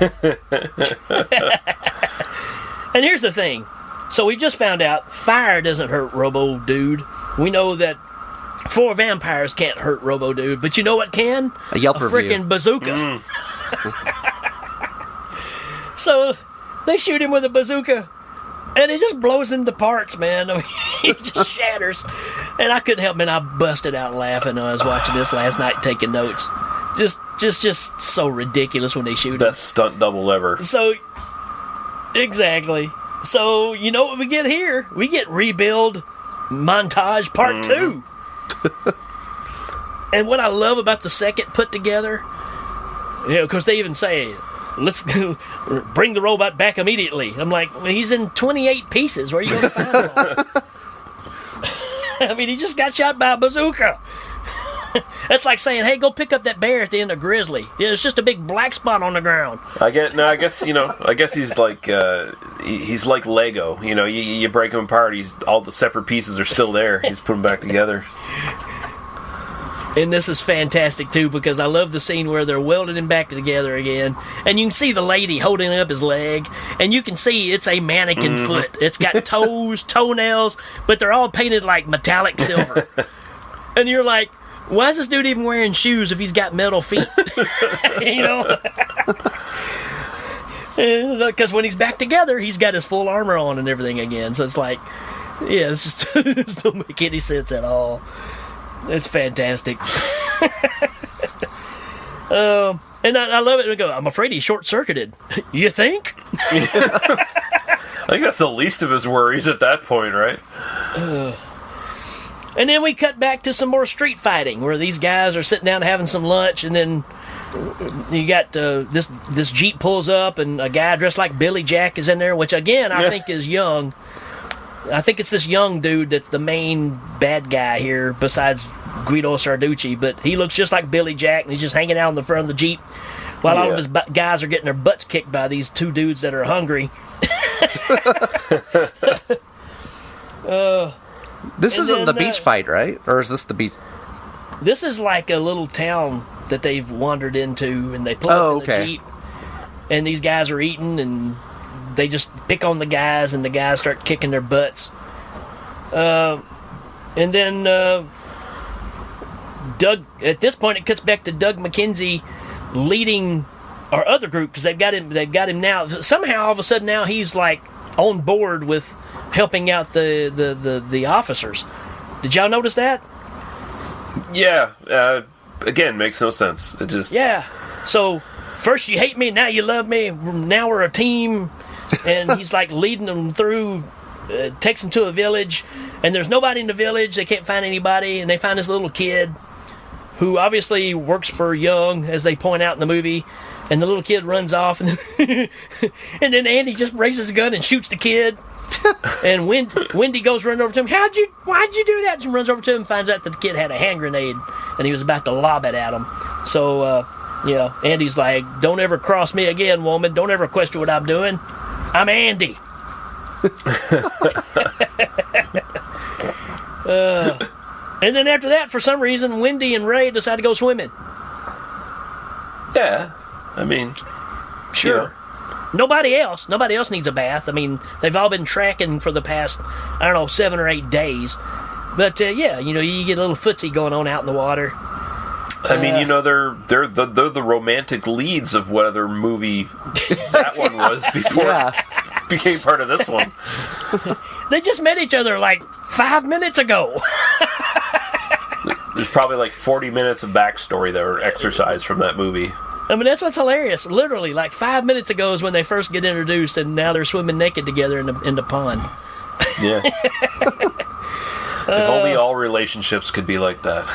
here's the thing. So we just found out fire doesn't hurt Robo Dude. We know that 4 vampires can't hurt Robo Dude, but you know what can? A Yelp review. Freaking bazooka. So they shoot him with a bazooka, and it just blows into parts, man. I mean, it just shatters. And I couldn't help it. I busted out laughing when I was watching this last night, taking notes. Just so ridiculous when they shoot him. Best stunt double ever. So, exactly. So, you know what we get here? We get Rebuild Montage Part 2. And what I love about the second put together, because they even say, let's bring the robot back immediately. I'm like, well, he's in 28 pieces. Where are you going to find him? I mean, he just got shot by a bazooka. That's like saying, "Hey, go pick up that bear at the end of Grizzly." Yeah, it's just a big black spot on the ground. I guess he's like he's like Lego. You know, you break him apart. All the separate pieces are still there. He's put them back together. And this is fantastic too, because I love the scene where they're welding him back together again, and you can see the lady holding up his leg, and you can see it's a mannequin foot. It's got toes, toenails, but they're all painted like metallic silver. And you're like, why is this dude even wearing shoes if he's got metal feet? You know? Because when he's back together, he's got his full armor on and everything again. So it's like, yeah, it's just it don't make any sense at all. It's fantastic. And I love it. I go, I'm afraid he's short-circuited. You think? I think that's the least of his worries at that point, right? And then we cut back to some more street fighting, where these guys are sitting down having some lunch, and then you got this Jeep pulls up, and a guy dressed like Billy Jack is in there, which again I think is young. I think it's this young dude that's the main bad guy here, besides Guido Sarducci, but he looks just like Billy Jack, and he's just hanging out in the front of the Jeep while all of his guys are getting their butts kicked by these two dudes that are hungry. This isn't the beach fight, right? Or is this the beach? This is like a little town that they've wandered into, and they pull up in the Jeep, and these guys are eating, and they just pick on the guys, and the guys start kicking their butts. And then Doug, at this point, it cuts back to Doug McKenzie leading our other group, because they've got him now. Somehow, all of a sudden, now he's like on board with helping out the officers. Did y'all notice that? Yeah. Again, makes no sense. It just So first you hate me, now you love me. Now we're a team, and he's like leading them through. Takes them to a village, and there's nobody in the village. They can't find anybody, and they find this little kid who obviously works for Young, as they point out in the movie. And the little kid runs off, and then Andy just raises a gun and shoots the kid. And Wendy goes running over to him. Why'd you do that? She runs over to him and finds out that the kid had a hand grenade, and he was about to lob it at him. So, Andy's like, "Don't ever cross me again, woman. Don't ever question what I'm doing. I'm Andy." And then after that, for some reason, Wendy and Ray decide to go swimming. Yeah. I mean, sure. Nobody else needs a bath. I mean, they've all been tracking for the past, 7 or 8 days. But you get a little footsie going on out in the water. I mean, they're the romantic leads of whatever movie that one was before it became part of this one. They just met each other like 5 minutes ago. There's probably like 40 minutes of backstory that were exercised from that movie. I mean, that's what's hilarious. Literally, like 5 minutes ago is when they first get introduced, and now they're swimming naked together in the pond. Yeah. If only all relationships could be like that.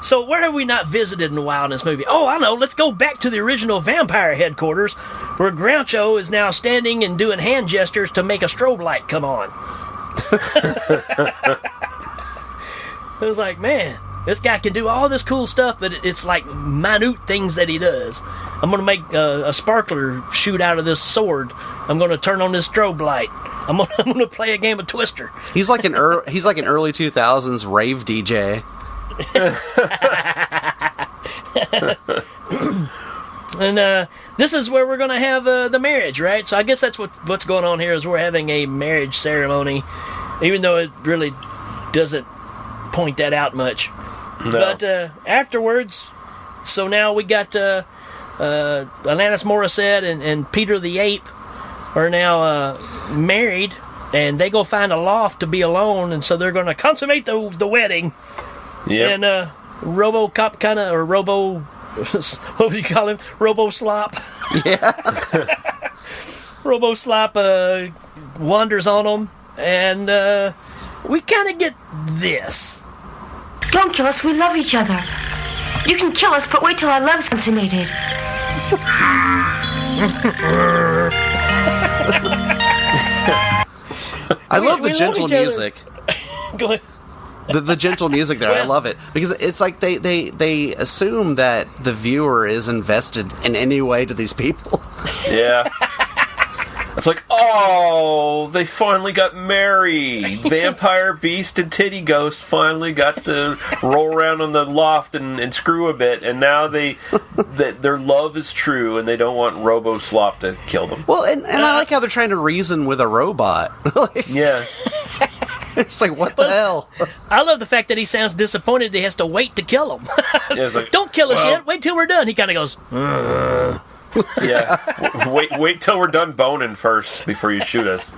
So where have we not visited in a while in this movie? Oh, I know. Let's go back to the original vampire headquarters, where Groucho is now standing and doing hand gestures to make a strobe light come on. I was like, man, this guy can do all this cool stuff, but it's like minute things that he does. I'm going to make a sparkler shoot out of this sword. I'm going to turn on this strobe light. I'm going to play a game of Twister. He's like an early 2000s rave DJ. And this is where we're going to have the marriage, right? So I guess that's what's going on here, is we're having a marriage ceremony, even though it really doesn't point that out much. No. But afterwards, so now we got Alanis Morissette and Peter the Ape are now married, and they go find a loft to be alone, and so they're going to consummate the wedding. Yeah. And RoboCop or Robo, what would you call him? Robo Slop. Yeah. Robo Slop wanders on them, and we kind of get this. Don't kill us, we love each other. You can kill us, but wait till our love's consummated. I love the gentle music. Go ahead. the gentle music there. I love it because it's like they assume that the viewer is invested in any way to these people. Yeah. It's like, oh, they finally got married. Vampire Beast and Titty Ghost finally got to roll around on the loft and screw a bit, and now their love is true, and they don't want Robo Slop to kill them. Well, and I like how they're trying to reason with a robot. Yeah. It's like, what the hell? I love the fact that he sounds disappointed he has to wait to kill him. Yeah, it's like, don't kill us yet. Wait till we're done. He kind of goes, yeah. Wait till we're done boning first before you shoot us.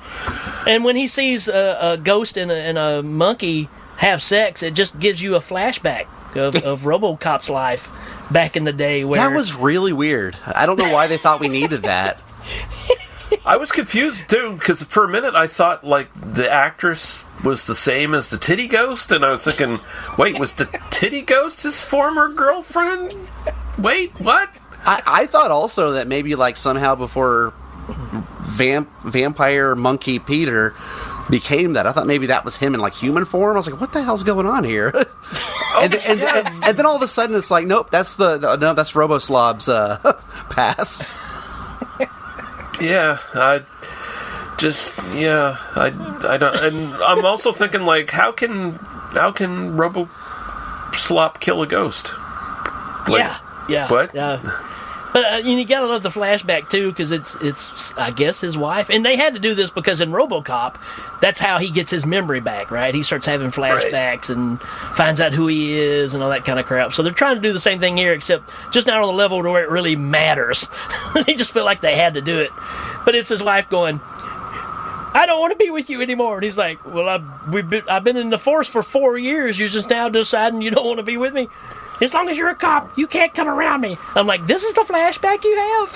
And when he sees a ghost and a monkey have sex, it just gives you a flashback of RoboCop's life back in the day. Where that was really weird. I don't know why they thought we needed that. I was confused too because for a minute I thought like the actress was the same as the Titty Ghost, and I was thinking, wait, was the Titty Ghost his former girlfriend? Wait, what? I thought also that maybe like somehow before Vampire Monkey Peter became that, I thought maybe that was him in like human form. I was like, what the hell's going on here? And then all of a sudden it's like, nope, that's that's RoboSlob's past. Yeah, I don't, and I'm also thinking like, how can Robo Slop kill a ghost? Like, yeah. What? But you gotta love the flashback too, because it's I guess his wife, and they had to do this because in RoboCop, that's how he gets his memory back, right? He starts having flashbacks and finds out who he is and all that kind of crap. So they're trying to do the same thing here, except just not on the level where it really matters. They just feel like they had to do it, but it's his wife going, I don't want to be with you anymore. And he's like, well, I've been in the force for 4 years. You're just now deciding you don't want to be with me? As long as you're a cop, you can't come around me. I'm like, this is the flashback you have?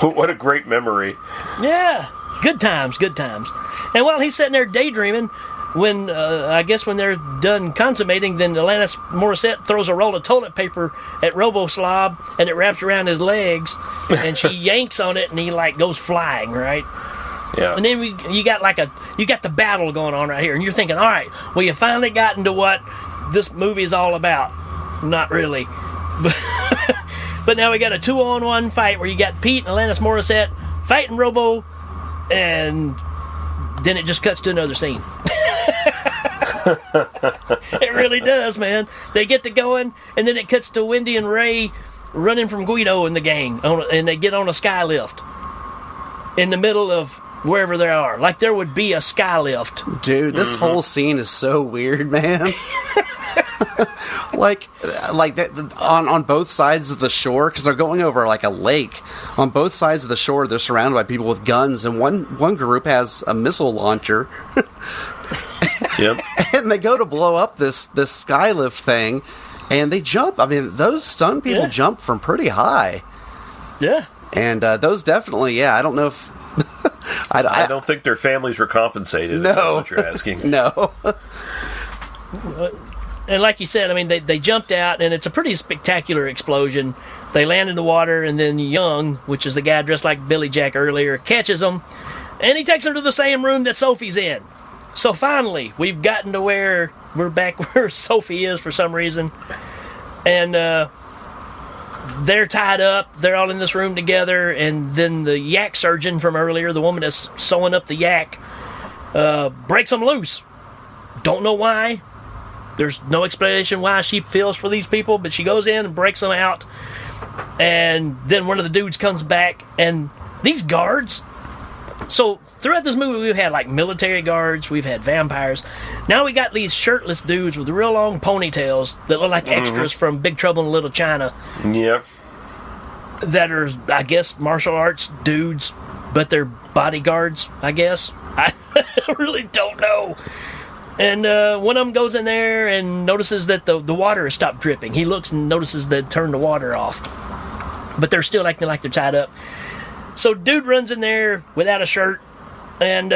What a great memory. Yeah. Good times. And while he's sitting there daydreaming, when they're done consummating, then Alanis Morissette throws a roll of toilet paper at RoboSlob, and it wraps around his legs, and she yanks on it, and he like goes flying, right? Yeah. And then you got the battle going on right here, and you're thinking, all right, well, you finally got into what this movie is all about. Not really, but now we got a 2-on-1 fight where you got Pete and Alanis Morissette fighting Robo, and then it just cuts to another scene. It really does, man. They get to going, and then it cuts to Wendy and Ray running from Guido and the gang, and they get on a sky lift in the middle of wherever they are. Like there would be a sky lift. Dude, this whole scene is so weird, man. like that, on both sides of the shore, because they're going over like a lake. On both sides of the shore, they're surrounded by people with guns, and one group has a missile launcher. Yep. And they go to blow up this skylift thing, and they jump. I mean, those stun people jump from pretty high. Yeah. And those definitely, I don't know if... I don't think their families were compensated. No. If that's what you're asking. No. And like you said, I mean, they jumped out, and it's a pretty spectacular explosion. They land in the water, and then Young, which is the guy dressed like Billy Jack earlier, catches them, and he takes them to the same room that Sophie's in. So finally, we've gotten to where we're back where Sophie is for some reason. And they're tied up. They're all in this room together. And then the yak surgeon from earlier, the woman that's sewing up the yak, breaks them loose. Don't know why. There's no explanation why she feels for these people, but she goes in and breaks them out. And then one of the dudes comes back, and these guards... So, throughout this movie, we've had, like, military guards, we've had vampires. Now we got these shirtless dudes with real long ponytails that look like extras from Big Trouble in Little China. Yep. That are, I guess, martial arts dudes, but they're bodyguards, I guess. I really don't know. And one of them goes in there and notices that the water has stopped dripping. He looks and notices they turned the water off. But they're still acting like they're tied up. So dude runs in there without a shirt, and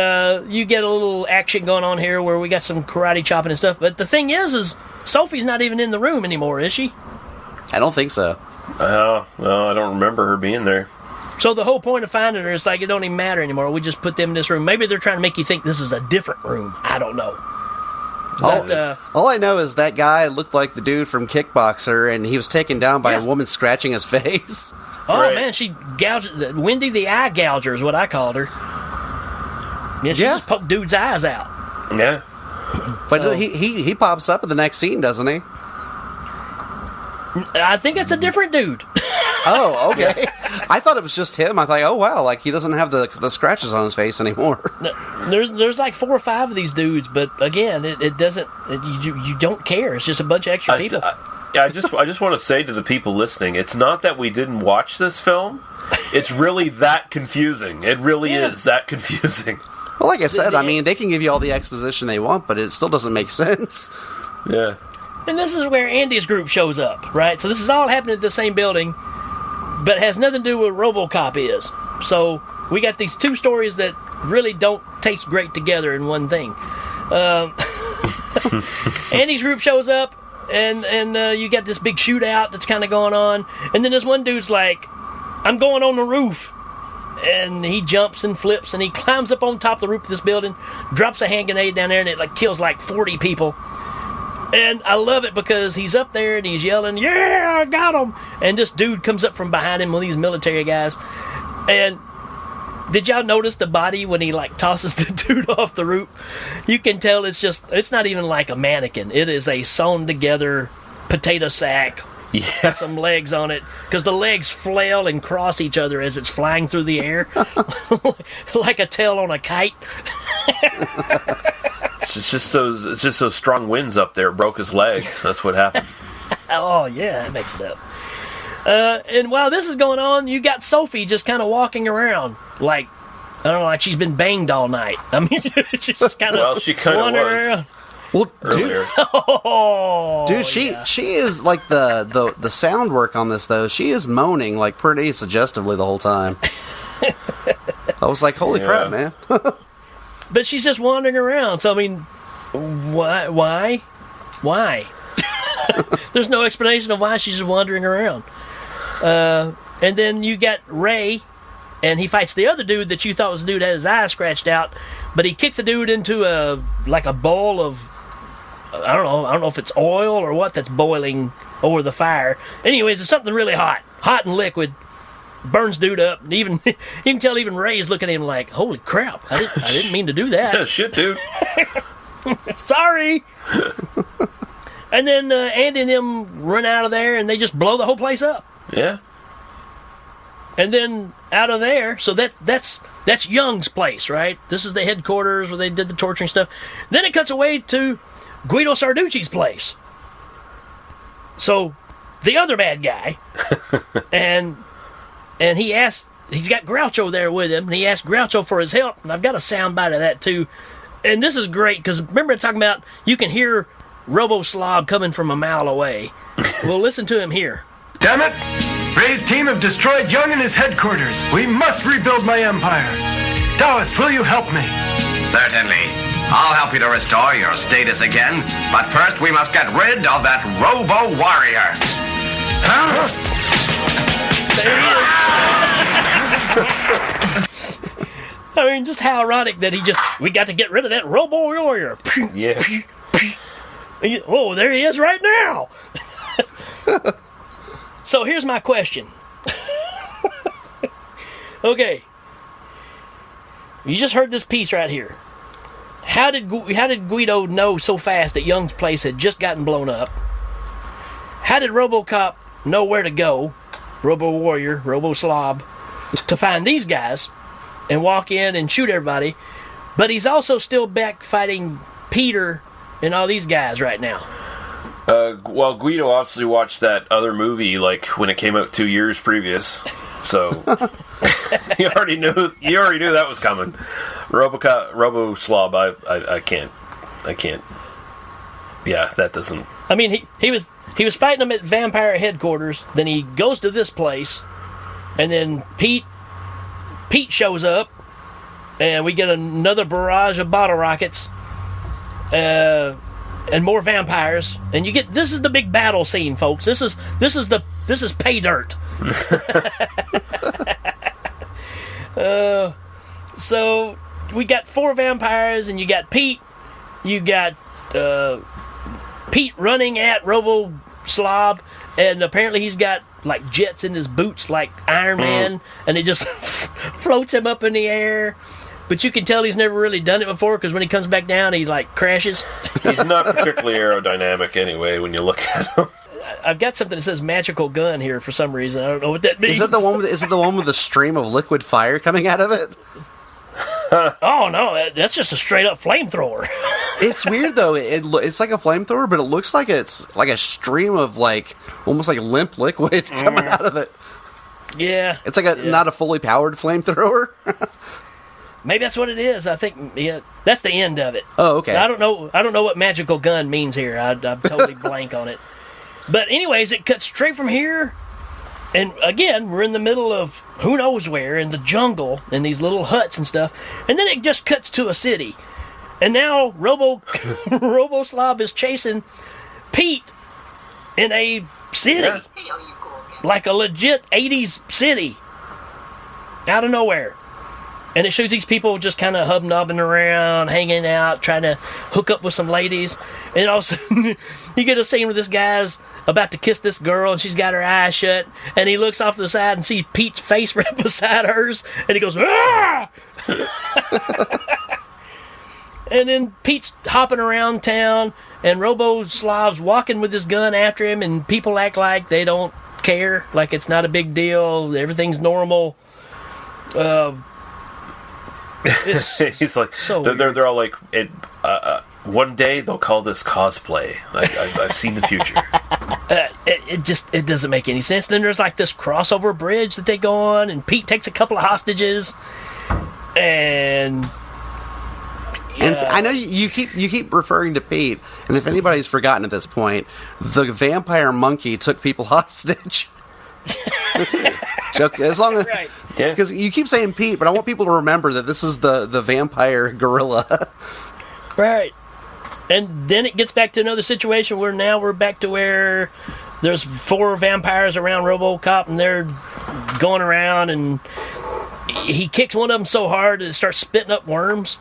you get a little action going on here where we got some karate chopping and stuff. But the thing is Sophie's not even in the room anymore, is she? I don't think so. Well, I don't remember her being there. So the whole point of finding her is like it don't even matter anymore. We just put them in this room. Maybe they're trying to make you think this is a different room. I don't know. But, all I know is that guy looked like the dude from Kickboxer, and he was taken down by a woman scratching his face. Oh, Right. man, she gouged... Wendy the Eye Gouger is what I called her. Yeah, she just poked dudes' eyes out. Yeah. But So- he pops up in the next scene, doesn't he? I think it's a different dude. Oh, okay. I thought it was just him. I thought, oh, wow, like he doesn't have the scratches on his face anymore. There's like 4 or 5 of these dudes, but again, it doesn't... you don't care. It's just a bunch of extra people. I just want to say to the people listening, it's not that we didn't watch this film. It's really that confusing. It really is that confusing. Well, like I said, I mean, they can give you all the exposition they want, but it still doesn't make sense. Yeah. And this is where Andy's group shows up, right? So this is all happening at the same building, but has nothing to do with what RoboCop is. So we got these 2 stories that really don't taste great together in one thing. Andy's group shows up, and you got this big shootout that's kind of going on, and then this one dude's like, I'm going on the roof. And he jumps and flips, and he climbs up on top of the roof of this building, drops a hand grenade down there, and it like kills like 40 people. And I love it because he's up there and he's yelling, yeah, I got him. And this dude comes up from behind him, one of these military guys. And did y'all notice the body when he like tosses the dude off the roof? You can tell it's not even like a mannequin. It is a sewn together potato sack with some legs on it. Because the legs flail and cross each other as it's flying through the air. Like a tail on a kite. It's just those strong winds up there broke his legs. That's what happened. Oh, yeah, that makes it up. And while this is going on, you got Sophie just kind of walking around like, I don't know, like she's been banged all night. I mean, she's just kind of Well, she kind of was. around. Well, Earlier. dude, she is like the sound work on this though. She is moaning like pretty suggestively the whole time. I was like, holy crap, man. But she's just wandering around. So I mean, why? There's no explanation of why she's just wandering around. And then you got Ray, and he fights the other dude that you thought was the dude that had his eye scratched out, but he kicks the dude into a bowl of, I don't know if it's oil or what that's boiling over the fire. Anyways, it's something really hot and liquid. Burns dude up, and even you can tell even Ray's looking at him like, holy crap, I didn't mean to do that. Shit, dude. Sorry. And then Andy and them run out of there, and they just blow the whole place up. Yeah. And then out of there, so that's Young's place, right? This is the headquarters where they did the torturing stuff. Then it cuts away to Guido Sarducci's place. So the other bad guy, and he's got Groucho there with him, and he asked Groucho for his help, and I've got a sound bite of that too. And this is great, because remember I'm talking about you can hear Robo Slob coming from a mile away. Well, listen to him here. Damn it! Ray's team have destroyed Young and his headquarters. We must rebuild my empire. Taoist, will you help me? Certainly. I'll help you to restore your status again, but first we must get rid of that Robo Warrior. Huh? I mean, just how ironic that we got to get rid of that Robo Warrior. Yeah. Oh, there he is right now. So here's my question. Okay. You just heard this piece right here. How did Guido know so fast that Young's place had just gotten blown up? How did RoboCop know where to go, Robo Warrior, Robo Slob, to find these guys and walk in and shoot everybody? But he's also still back fighting Peter and all these guys right now. Well, Guido obviously watched that other movie like when it came out 2 years previous, so you already knew that was coming. Robo Slob, I can't. Yeah, that doesn't. I mean, he was fighting them at Vampire headquarters. Then he goes to this place, and then Pete shows up, and we get another barrage of bottle rockets. And more vampires, and you get this is the big battle scene, folks. This is pay dirt. So we got 4 vampires, and you got Pete. You got Pete running at Robo Slob, and apparently he's got like jets in his boots like Iron Man, and it just floats him up in the air. But you can tell he's never really done it before, because when he comes back down, he like crashes. He's not particularly aerodynamic anyway when you look at him. I've got something that says magical gun here for some reason. I don't know what that means. Is it the one with the stream of liquid fire coming out of it? Oh no, that's just a straight up flamethrower. It's weird though. It's like a flamethrower, but it looks like it's like a stream of like almost like limp liquid coming out of it. Yeah, it's like not a fully powered flamethrower. Maybe that's what it is. I think that's the end of it. Oh, okay. I don't know what magical gun means here. I'm totally blank on it. But anyways, it cuts straight from here. And again, we're in the middle of who knows where, in the jungle, in these little huts and stuff. And then it just cuts to a city. And now Robo Slob is chasing Pete in a city. Like a legit 80s city. Out of nowhere. And it shows these people just kind of hobnobbing around, hanging out, trying to hook up with some ladies. And all of a sudden, you get a scene where this guy's about to kiss this girl, and she's got her eyes shut. And he looks off to the side and sees Pete's face right beside hers. And he goes, "Ah!" And then Pete's hopping around town, and Robo Slav's walking with his gun after him, and people act like they don't care, like it's not a big deal, everything's normal. He's like, so they're all like, one day they'll call this cosplay. I've seen the future. It doesn't make any sense. Then there's like this crossover bridge that they go on, and Pete takes a couple of hostages, and I know you keep referring to Pete, and if anybody's forgotten at this point, the vampire monkey took people hostage. Joke, as long as because you keep saying Pete, but I want people to remember that this is the vampire gorilla. Right. And then it gets back to another situation where now we're back to where there's 4 vampires around RoboCop, and they're going around, and he kicks one of them so hard that it starts spitting up worms.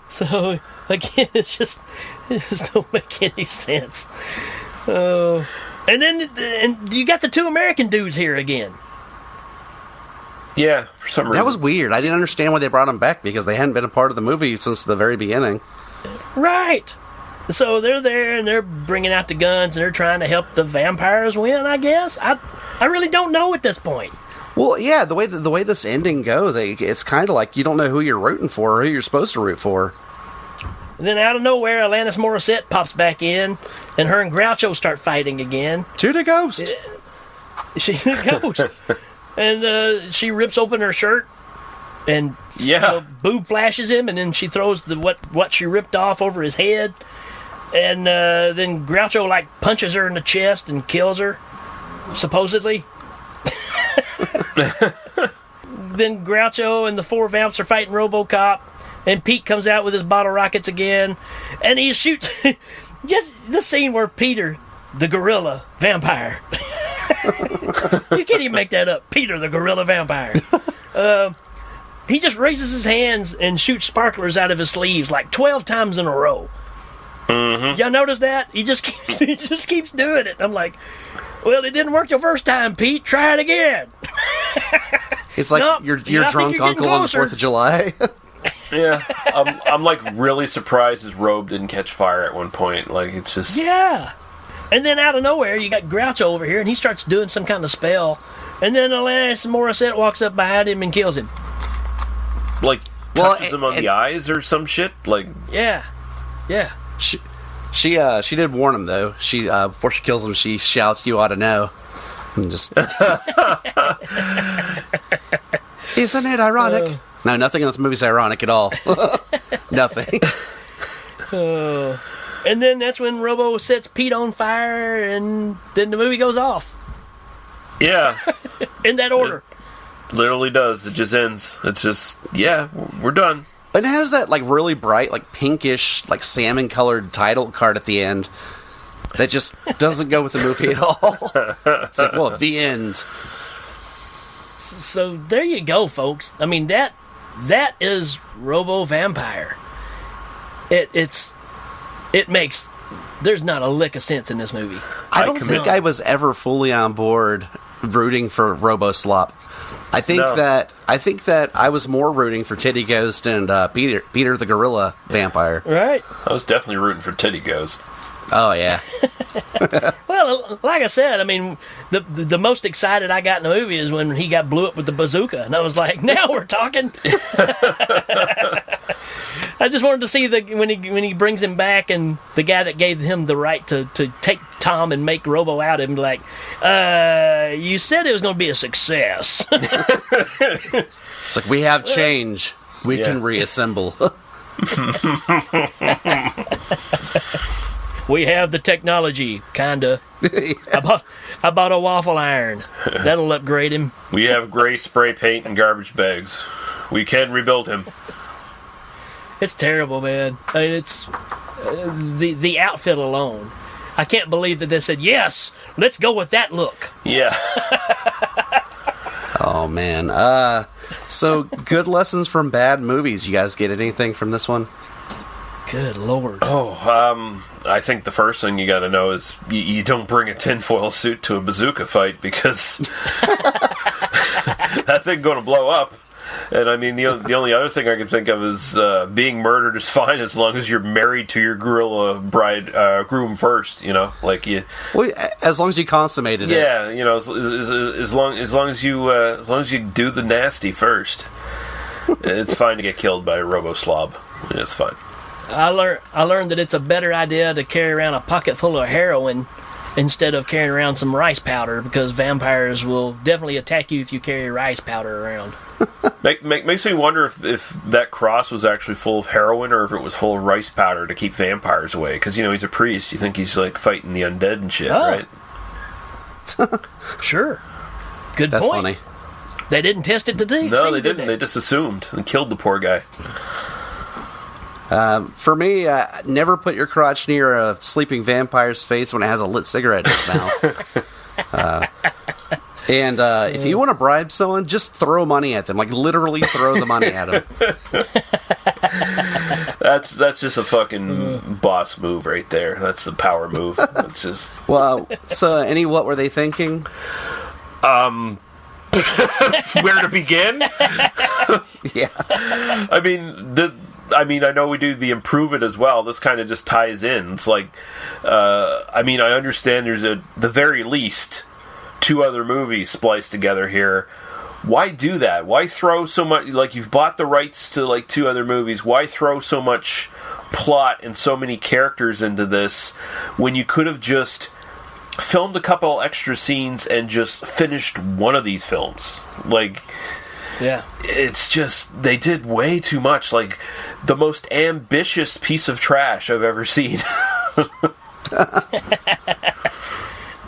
So again, it just don't make any sense. And then you got the 2 American dudes here again. Yeah, for some reason. That was weird. I didn't understand why they brought them back, because they hadn't been a part of the movie since the very beginning. Right. So they're there, and they're bringing out the guns, and they're trying to help the vampires win, I guess. I really don't know at this point. Well, yeah, the way this ending goes, it's kind of like you don't know who you're rooting for or who you're supposed to root for. And then out of nowhere, Alanis Morissette pops back in, and her and Groucho start fighting again. To the ghost! She's the ghost. And she rips open her shirt, and boob flashes him, and then she throws what she ripped off over his head. And then Groucho, like, punches her in the chest and kills her, supposedly. Then Groucho and the 4 vamps are fighting RoboCop, and Pete comes out with his bottle rockets again, and he shoots just the scene where Peter, the gorilla vampire, you can't even make that up, Peter the gorilla vampire, he just raises his hands and shoots sparklers out of his sleeves like 12 times in a row. Mm-hmm. Y'all notice that? He just keeps doing it. I'm like, well, it didn't work your first time, Pete. Try it again. It's like your drunk uncle on the 4th of July. Yeah, I'm like really surprised his robe didn't catch fire at one point. Like, it's just... Yeah. And then out of nowhere, you got Groucho over here, and he starts doing some kind of spell. And then Alanis Morissette walks up behind him and kills him. Like, touches him on the eyes or some shit? Like... Yeah. Yeah. She did warn him, though. She before she kills him, she shouts, "You ought to know." And just... Isn't it ironic? No, nothing in this movie's ironic at all. Nothing. And then that's when Robo sets Pete on fire, and then the movie goes off. Yeah. In that order. It literally does. It just ends. It's just, yeah, we're done. And it has that, like, really bright, like, pinkish, like, salmon-colored title card at the end that just doesn't go with the movie at all. It's like, well, the end. So there you go, folks. I mean, that is Robo Vampire. It makes... There's not a lick of sense in this movie. I don't think I was ever fully on board rooting for Robo Slop. I think that I was more rooting for Titty Ghost and Peter the Gorilla Vampire. Right. I was definitely rooting for Titty Ghost. Oh, yeah. Well, like I said, I mean, the most excited I got in the movie is when he got blew up with the bazooka. And I was like, now we're talking. I just wanted to see when he brings him back and the guy that gave him the right to take Tom and make Robo out of him, like, you said it was going to be a success. It's like, we have change. We can reassemble. We have the technology, kinda. I bought a waffle iron. That'll upgrade him. We have gray spray paint and garbage bags. We can rebuild him. It's terrible, man. I mean, it's the outfit alone. I can't believe that they said, yes, let's go with that look. Yeah. Oh, man. So, good lessons from bad movies. You guys get anything from this one? Good Lord. Oh, I think the first thing you got to know is you don't bring a tinfoil suit to a bazooka fight because that thing's going to blow up. And I mean, the only other thing I can think of is being murdered is fine as long as you're married to your gorilla groom first. You know, like you. Well, as long as you consummated it. Yeah, you know, as long as you do the nasty first, it's fine to get killed by a Robo Slob. It's fine. I learned that it's a better idea to carry around a pocket full of heroin instead of carrying around some rice powder, because vampires will definitely attack you if you carry rice powder around. Makes me wonder if that cross was actually full of heroin or if it was full of rice powder to keep vampires away. Because, you know, he's a priest. You think he's, like, fighting the undead and shit, right? Sure. Good That's point. funny. They didn't test it to see. No, they didn't. They just assumed and killed the poor guy. For me, never put your crotch near a sleeping vampire's face when it has a lit cigarette in its mouth. And if you want to bribe someone, just throw money at them. Like, literally throw the money at them. That's just a fucking boss move right there. That's the power move. That's just... Well, so, what were they thinking? Where to begin? Yeah. I know we do the Improve It as well. This kind of just ties in. It's like, I understand there's the very least 2 other movies spliced together here. Why do that? Why throw so much? Like, you've bought the rights to, like, 2 other movies. Why throw so much plot and so many characters into this when you could have just filmed a couple extra scenes and just finished one of these films? Like... Yeah. It's just, they did way too much. Like, the most ambitious piece of trash I've ever seen.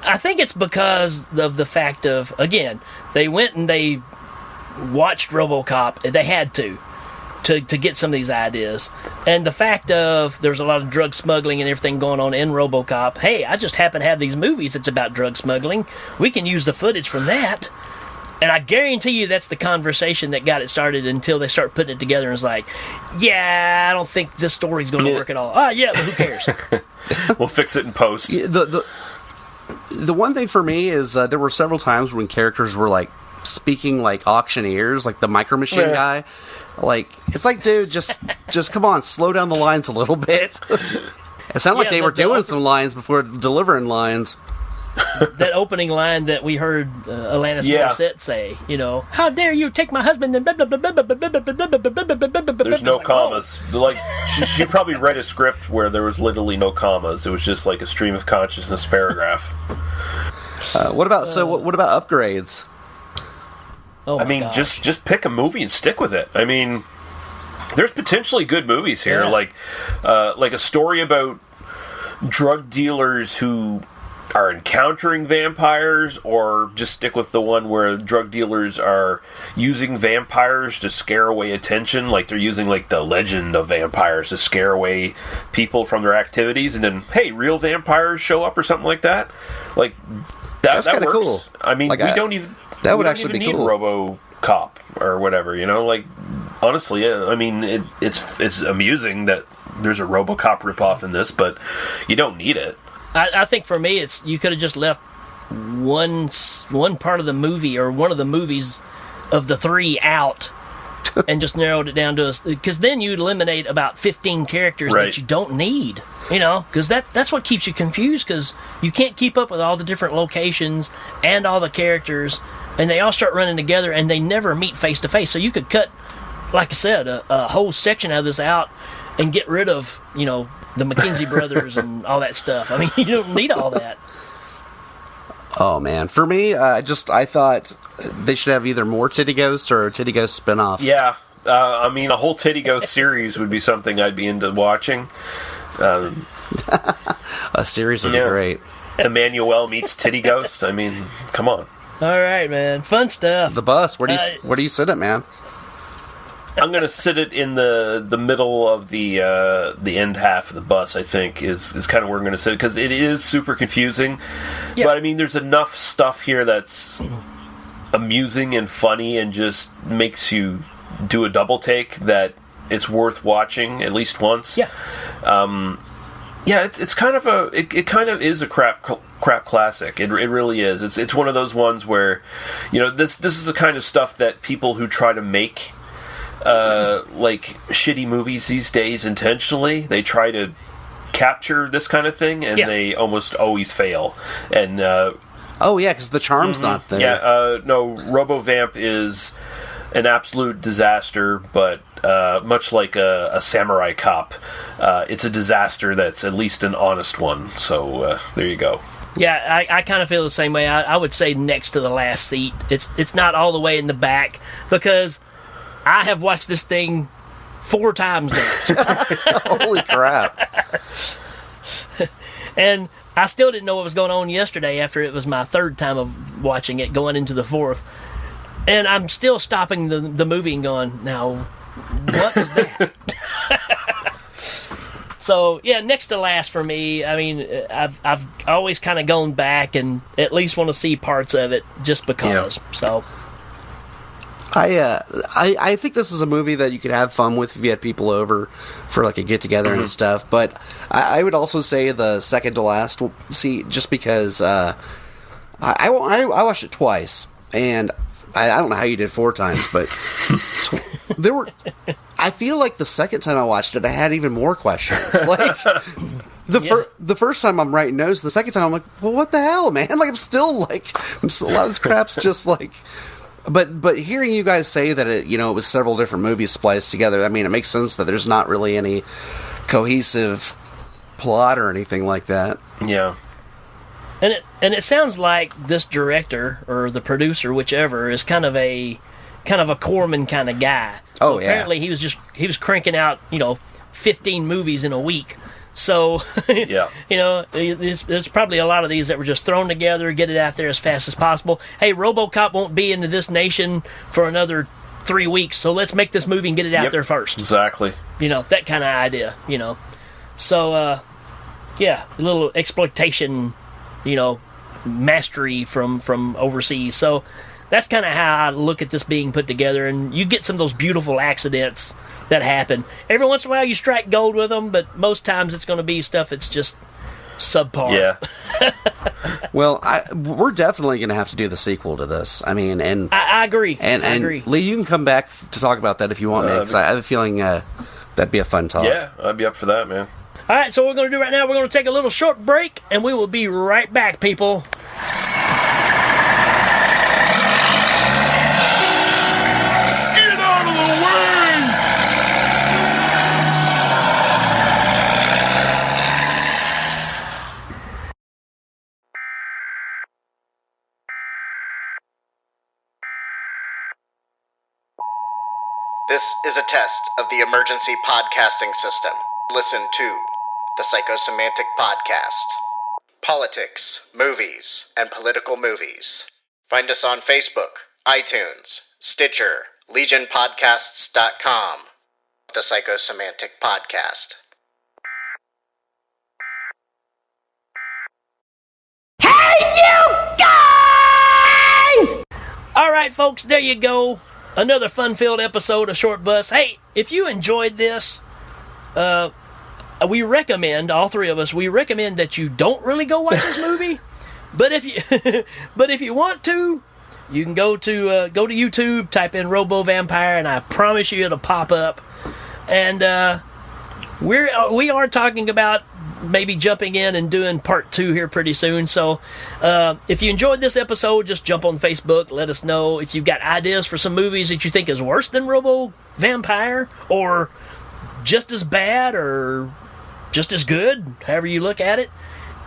I think it's because of the fact of, again, they went and they watched RoboCop. They had to get some of these ideas. And the fact of there's a lot of drug smuggling and everything going on in RoboCop. Hey, I just happen to have these movies that's about drug smuggling. We can use the footage from that. And I guarantee you that's the conversation that got it started until they start putting it together and it's like, yeah, I don't think this story's going to work at all. Ah, yeah, but who cares? We'll fix it in post. The one thing for me is there were several times when characters were, like, speaking like auctioneers, like the Micro Machine guy. Like, it's like, dude, just come on, slow down the lines a little bit. It sounded like they were doing some lines before delivering lines. That opening line that we heard Alanis Morissette say, you know, how dare you take my husband and blah, blah, blah, blah, blah, blah, blah, blah, blah, blah, blah, blah. There's no commas. Like, she probably read a script where there was literally no commas. It was just like a stream of consciousness paragraph. What about upgrades? Oh, I mean, gosh. just pick a movie and stick with it. I mean, there's potentially good movies here, like a story about drug dealers who are encountering vampires, or just stick with the one where drug dealers are using vampires to scare away attention, like they're using like the legend of vampires to scare away people from their activities, and then hey, real vampires show up or something like that. Like that's kind of cool. I mean, like, we don't even That would We don't actually be even cool. need RoboCop or whatever, like, honestly, I mean, it's amusing that there's a RoboCop ripoff in this, but you don't need it. I think for me, it's you could have just left one part of the movie or one of the movies of the 3 out and just narrowed it down to us, because then you'd eliminate about 15 characters Right. that you don't need, because that's what keeps you confused, because you can't keep up with all the different locations and all the characters, and they all start running together and they never meet face to face. So you could cut, like I said, a whole section of this out and get rid of, the McKenzie brothers and all that stuff. I mean, you don't need all that. Oh man, for me, I thought they should have either more Titty Ghost or a Titty Ghost spinoff. Yeah, I mean, a whole Titty Ghost series would be something I'd be into watching. A series would be great. Emmanuel meets Titty Ghost. I mean, come on. All right, man, fun stuff. The bus. Where do you sit it, man? I'm gonna sit it in the middle of the end half of the bus. I think is kind of where I'm gonna sit it, because it is super confusing. Yeah. But I mean, there's enough stuff here that's amusing and funny and just makes you do a double take that it's worth watching at least once. Yeah. Yeah, it's kind of it kind of is a crap classic. It really is. It's one of those ones where, this is the kind of stuff that people who try to make like shitty movies these days intentionally, they try to capture this kind of thing, and they almost always fail. And because the charm's not there. Yeah, no, Robo Vamp is an absolute disaster, but much like a samurai cop, it's a disaster that's at least an honest one. So there you go. Yeah, I kind of feel the same way. I would say next to the last seat. It's not all the way in the back, because I have watched this thing 4 times now. Holy crap. And I still didn't know what was going on yesterday after it was my 3rd time of watching it, going into the 4th. And I'm still stopping the movie and going, now, what was that? So, yeah, next to last for me. I mean, I've always kind of gone back and at least want to see parts of it just because. Yeah. So, I think this is a movie that you could have fun with if you had people over for like a get together and stuff. But I would also say the second to last seat, just because I watched it twice, and I don't know how you did 4 times, but there were. I feel like the second time I watched it, I had even more questions. Like the first time I'm writing notes, the second time I'm like, well, what the hell, man? Like a lot of this crap's just like. But hearing you guys say that it was several different movies spliced together, I mean, it makes sense that there's not really any cohesive plot or anything like that. Yeah. And it sounds like this director or the producer, whichever, is kind of a Corman kind of guy. So apparently he was cranking out 15 movies in a week. So yeah, there's probably a lot of these that were just thrown together, get it out there as fast as possible. Hey, RoboCop won't be into this nation for another 3 weeks, so let's make this movie and get it out there first. Exactly. That kind of idea. So a little exploitation. Mastery from overseas. So that's kind of how I look at this being put together, and you get some of those beautiful accidents that happen. Every once in a while you strike gold with them, but most times it's going to be stuff that's just subpar. Yeah. Well, we're definitely going to have to do the sequel to this. I mean, and I agree. And I agree. Lee, you can come back to talk about that if you want me, because I have a feeling that'd be a fun talk. Yeah, I'd be up for that, man. All right, so what we're going to do right now, we're going to take a little short break, and we will be right back, people. Get out of the way! This is a test of the emergency podcasting system. Listen to the Psychosemantic Podcast. Politics, movies, and political movies. Find us on Facebook, iTunes, Stitcher, LegionPodcasts.com. The Psychosemantic Podcast. Hey, you guys! All right, folks, there you go. Another fun-filled episode of Short Bus. Hey, if you enjoyed this, we recommend, all three of us, we recommend that you don't really go watch this movie. But if you want to, you can go to YouTube, type in Robo Vampire, and I promise you it'll pop up. And we are talking about maybe jumping in and doing part 2 here pretty soon. So if you enjoyed this episode, just jump on Facebook, let us know if you've got ideas for some movies that you think is worse than Robo Vampire, or just as bad, or just as good, however you look at it.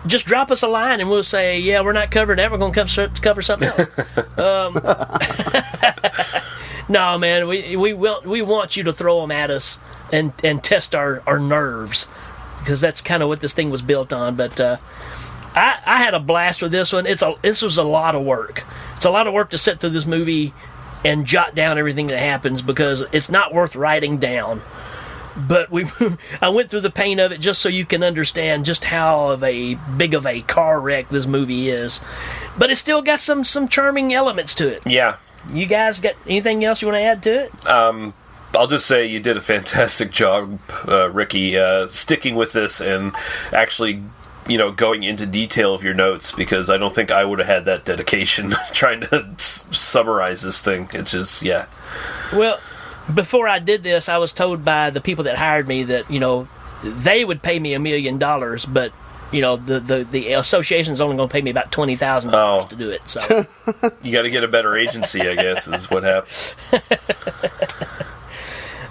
Just drop us a line and we'll say, yeah, we're not covering that, we're going to cover something else. No, man, we want you to throw them at us and test our nerves, because that's kind of what this thing was built on. But I had a blast with this one. This was a lot of work. It's a lot of work to sit through this movie and jot down everything that happens, because it's not worth writing down. But I went through the pain of it just so you can understand just how big of a car wreck this movie is. But it's still got some charming elements to it. Yeah. You guys got anything else you want to add to it? I'll just say you did a fantastic job, Ricky, sticking with this and actually, going into detail of your notes, because I don't think I would have had that dedication trying to summarize this thing. It's just, yeah. Well, before I did this, I was told by the people that hired me that, they would pay me $1 million, but, the association's only going to pay me about $20,000 to do it. So you got to get a better agency, I guess, is what happens.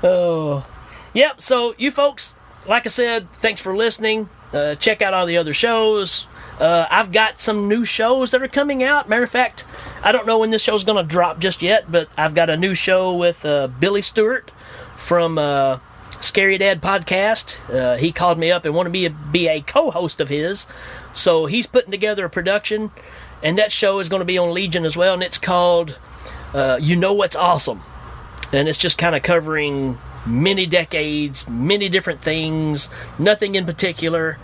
Oh, yep. So you folks, like I said, thanks for listening. Check out all the other shows. I've got some new shows that are coming out. Matter of fact, I don't know when this show's going to drop just yet, but I've got a new show with Billy Stewart from Scary Dad Podcast. He called me up and wanted me to be a co-host of his. So he's putting together a production, and that show is going to be on Legion as well, and it's called You Know What's Awesome. And it's just kind of covering many decades, many different things, nothing in particular.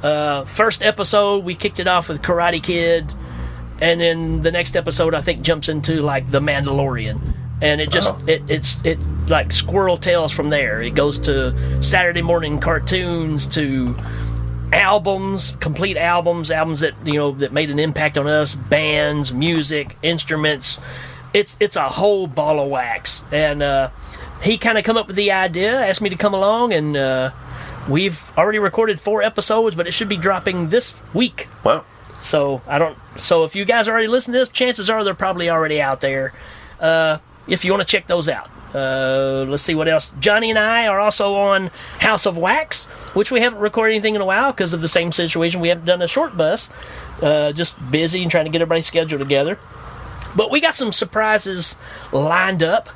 First episode, we kicked it off with Karate Kid, and then the next episode, I think, jumps into, like, The Mandalorian. And it just, it's like squirrel tails from there. It goes to Saturday morning cartoons, to albums, complete albums that, that made an impact on us, bands, music, instruments. It's a whole ball of wax. And he kind of come up with the idea, asked me to come along, and we've already recorded 4 episodes, but it should be dropping this week. Wow. So if you guys already listen to this, chances are they're probably already out there. If you want to check those out. Let's see what else. Johnny and I are also on House of Wax, which we haven't recorded anything in a while because of the same situation. We haven't done a short bus. Just busy and trying to get everybody's schedule together. But we got some surprises lined up.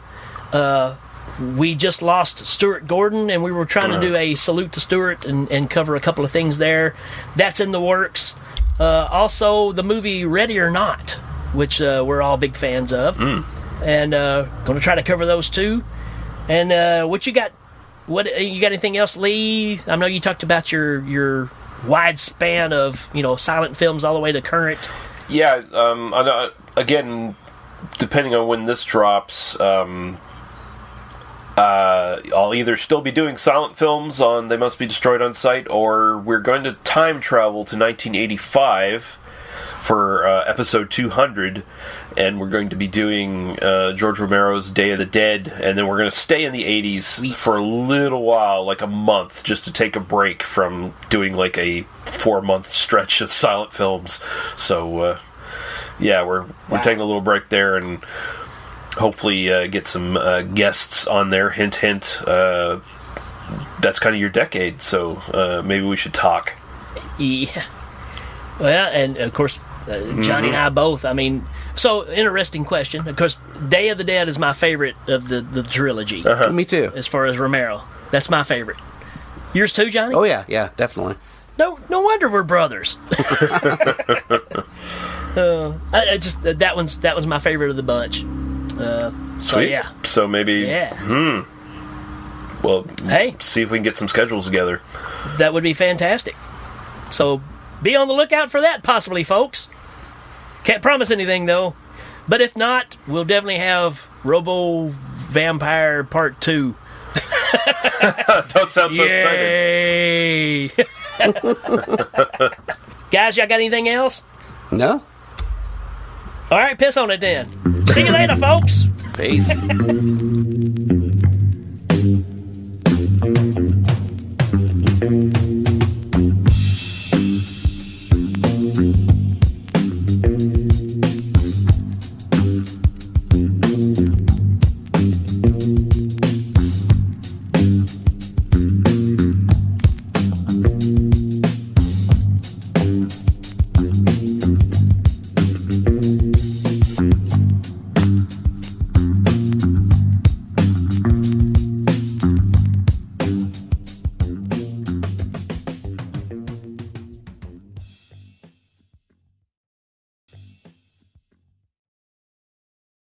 We just lost Stuart Gordon, and we were trying to do a salute to Stuart and cover a couple of things there. That's in the works. Also, the movie Ready or Not, which we're all big fans of. And going to try to cover those too. And what you got? What you got? Anything else, Lee? I know you talked about your wide span of silent films all the way to current. Yeah. Again, depending on when this drops, I'll either still be doing silent films on They Must Be Destroyed on Sight, or we're going to time travel to 1985 for episode 200, and we're going to be doing George Romero's Day of the Dead, and then we're going to stay in the 80s for a little while, like a month, just to take a break from doing like a 4-month stretch of silent films. So, yeah, we're taking a little break there, and hopefully get some guests on there. Hint, hint. That's kind of your decade, so maybe we should talk. Yeah. Well, and of course, Johnny and I both. I mean, so interesting question. Of course, Day of the Dead is my favorite of the trilogy. Me too. As far as Romero, that's my favorite. Yours too, Johnny? Oh yeah, definitely. No wonder we're brothers. That was my favorite of the bunch. So yeah. So maybe. Yeah. Well, hey, see if we can get some schedules together. That would be fantastic. So be on the lookout for that, possibly, folks. Can't promise anything though. But if not, we'll definitely have Robo Vampire Part 2. Don't sound so Yay! Guys, y'all got anything else? No. All right, piss on it then. See you later, folks. Peace.